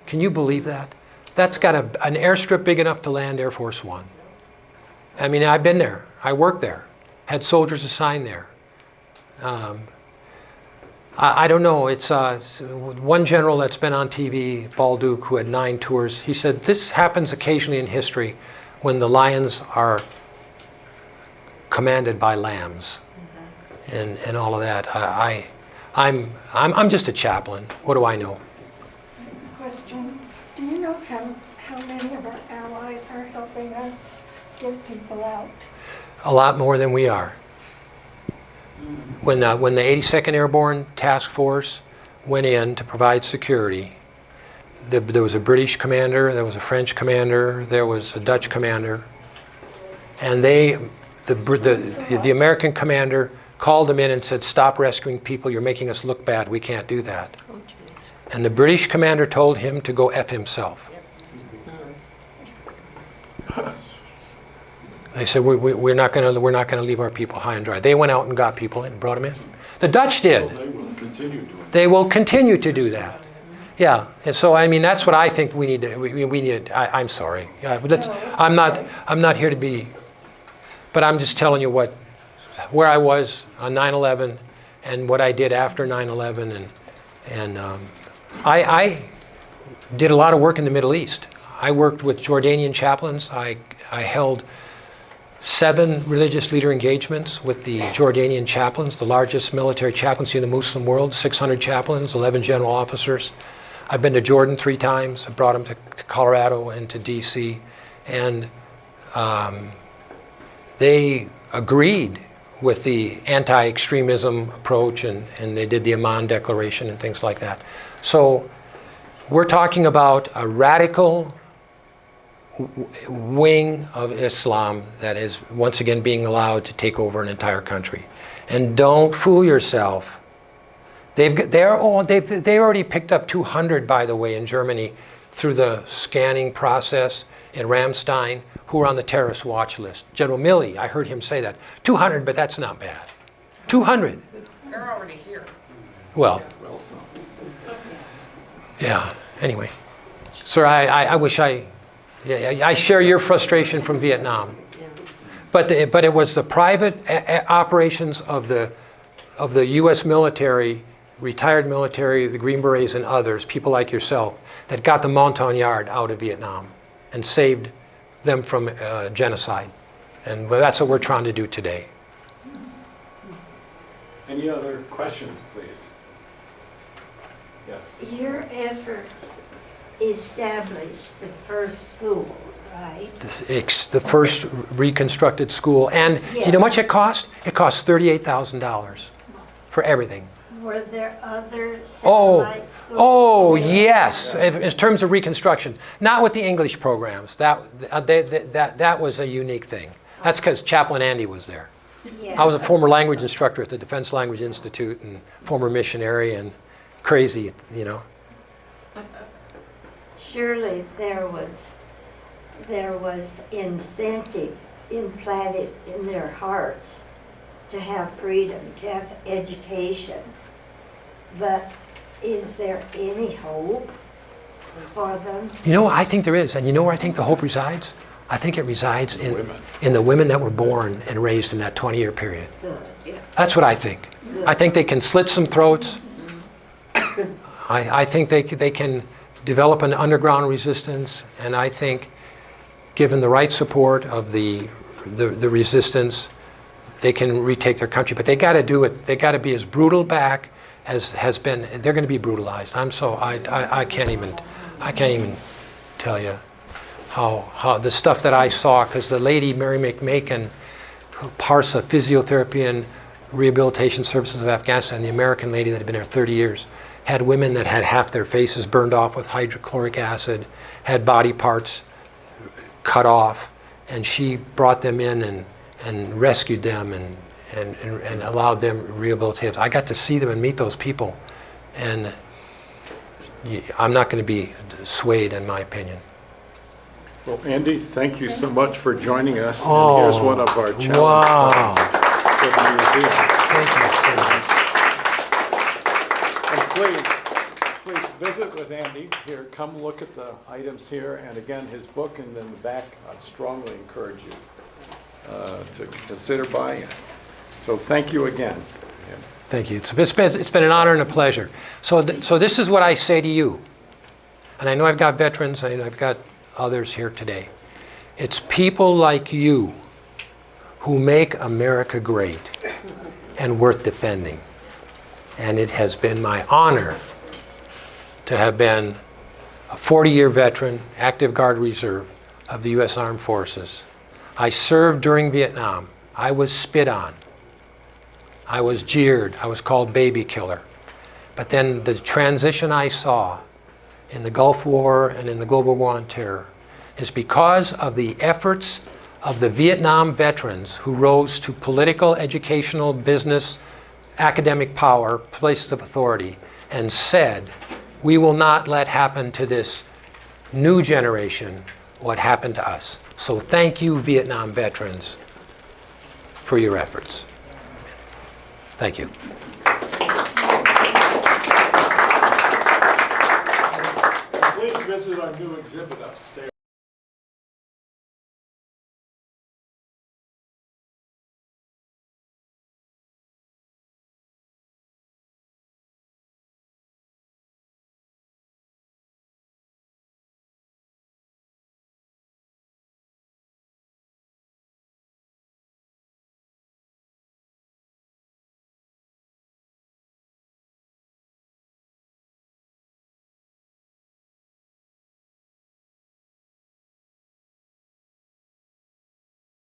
Speaker 2: Can you believe that? That's got an airstrip big enough to land Air Force One. I've been there. I worked there. Had soldiers assigned there. I don't know. It's one general that's been on TV, Balduke, who had 9 tours. He said this happens occasionally in history when the lions are commanded by lambs, and all of that. I'm just a chaplain. What do I know?
Speaker 5: Question, do you know how many of our allies are helping us get people out?
Speaker 2: A lot more than we are. When the 82nd Airborne Task Force went in to provide security, there was a British commander, there was a French commander, there was a Dutch commander. And the American commander called him in and said, "Stop rescuing people. You're making us look bad. We can't do that."
Speaker 8: Oh, geez.
Speaker 2: And the British commander told him to go F himself. They said, we're not going to leave our people high and dry. They went out and got people and brought them in. The Dutch did.
Speaker 6: Well, they will continue doing it.
Speaker 2: They will continue to do that. Yeah, and so I mean that's what I think we need to. We need. I'm sorry. Yeah, but I'm not here to be. But I'm just telling you where I was on 9/11, and what I did after 9/11, and I did a lot of work in the Middle East. I worked with Jordanian chaplains. I held 7 religious leader engagements with the Jordanian chaplains, the largest military chaplaincy in the Muslim world, 600 chaplains, 11 general officers. I've been to Jordan 3 times. I brought them to Colorado and to DC. And they agreed with the anti-extremism approach, and they did the Amman Declaration and things like that. So we're talking about a radical wing of Islam that is once again being allowed to take over an entire country. And don't fool yourself. They already picked up 200, by the way, in Germany through the scanning process in Ramstein, who are on the terrorist watch list. General Milley, I heard him say that. 200, but that's not bad. 200.
Speaker 9: They're already here.
Speaker 2: Well, yeah, anyway. Sir, I wish I share your frustration from Vietnam. But it was the private operations of the U.S. military, retired military, the Green Berets and others, people like yourself, that got the Montagnard out of Vietnam and saved them from genocide. And that's what we're trying to do today.
Speaker 6: Any other questions, please? Yes.
Speaker 7: Your efforts established the first school, right?
Speaker 2: The first reconstructed school. And you know how much it cost? It cost $38,000 for everything.
Speaker 7: Were there other satellite schools?
Speaker 2: Oh, yes, in terms of reconstruction. Not with the English programs. That was a unique thing. That's because Chaplain Andy was there.
Speaker 7: Yeah.
Speaker 2: I was a former language instructor at the Defense Language Institute and former missionary and crazy, you know.
Speaker 7: Surely there was incentive implanted in their hearts to have freedom, to have education. But is there any hope for them?
Speaker 2: You know, I think there is. And you know where I think the hope resides? I think it resides in the women that were born and raised in that 20-year period.
Speaker 7: Good.
Speaker 2: That's what I think. I think they can slit some throats. I think they can develop an underground resistance, and I think given the right support of the resistance, they can retake their country. But they got to do it. They got to be as brutal back as has been. They're going to be brutalized. I can't even tell you how the stuff that I saw, because the lady Mary McMakin, PARSA, Physiotherapy and Rehabilitation Services of Afghanistan, the American lady that had been there 30 years, had women that had half their faces burned off with hydrochloric acid, had body parts cut off, and she brought them in and rescued them and allowed them rehabilitation. I got to see them and meet those people, and I'm not going to be swayed in my opinion.
Speaker 6: Well, Andy, thank you so much for joining us.
Speaker 2: Oh,
Speaker 6: and here's one of our challenge
Speaker 2: wow.
Speaker 6: cards for the museum.
Speaker 2: Thank you so much.
Speaker 6: And please visit with Andy here. Come look at the items here, and again, his book, and then the back. I'd strongly encourage you to consider buying it. So thank you again.
Speaker 2: Thank you. It's been an honor and a pleasure. So this is what I say to you, and I know I've got veterans, and I've got others here today. It's people like you who make America great and worth defending. And it has been my honor to have been a 40-year veteran, active Guard Reserve of the U.S. Armed Forces. I served during Vietnam. I was spit on. I was jeered. I was called baby killer. But then the transition I saw in the Gulf War and in the global war on terror is because of the efforts of the Vietnam veterans who rose to political, educational, business, academic power, places of authority, and said, we will not let happen to this new generation what happened to us. So thank you, Vietnam veterans, for your efforts. Thank you.
Speaker 6: Please visit our new exhibit upstairs.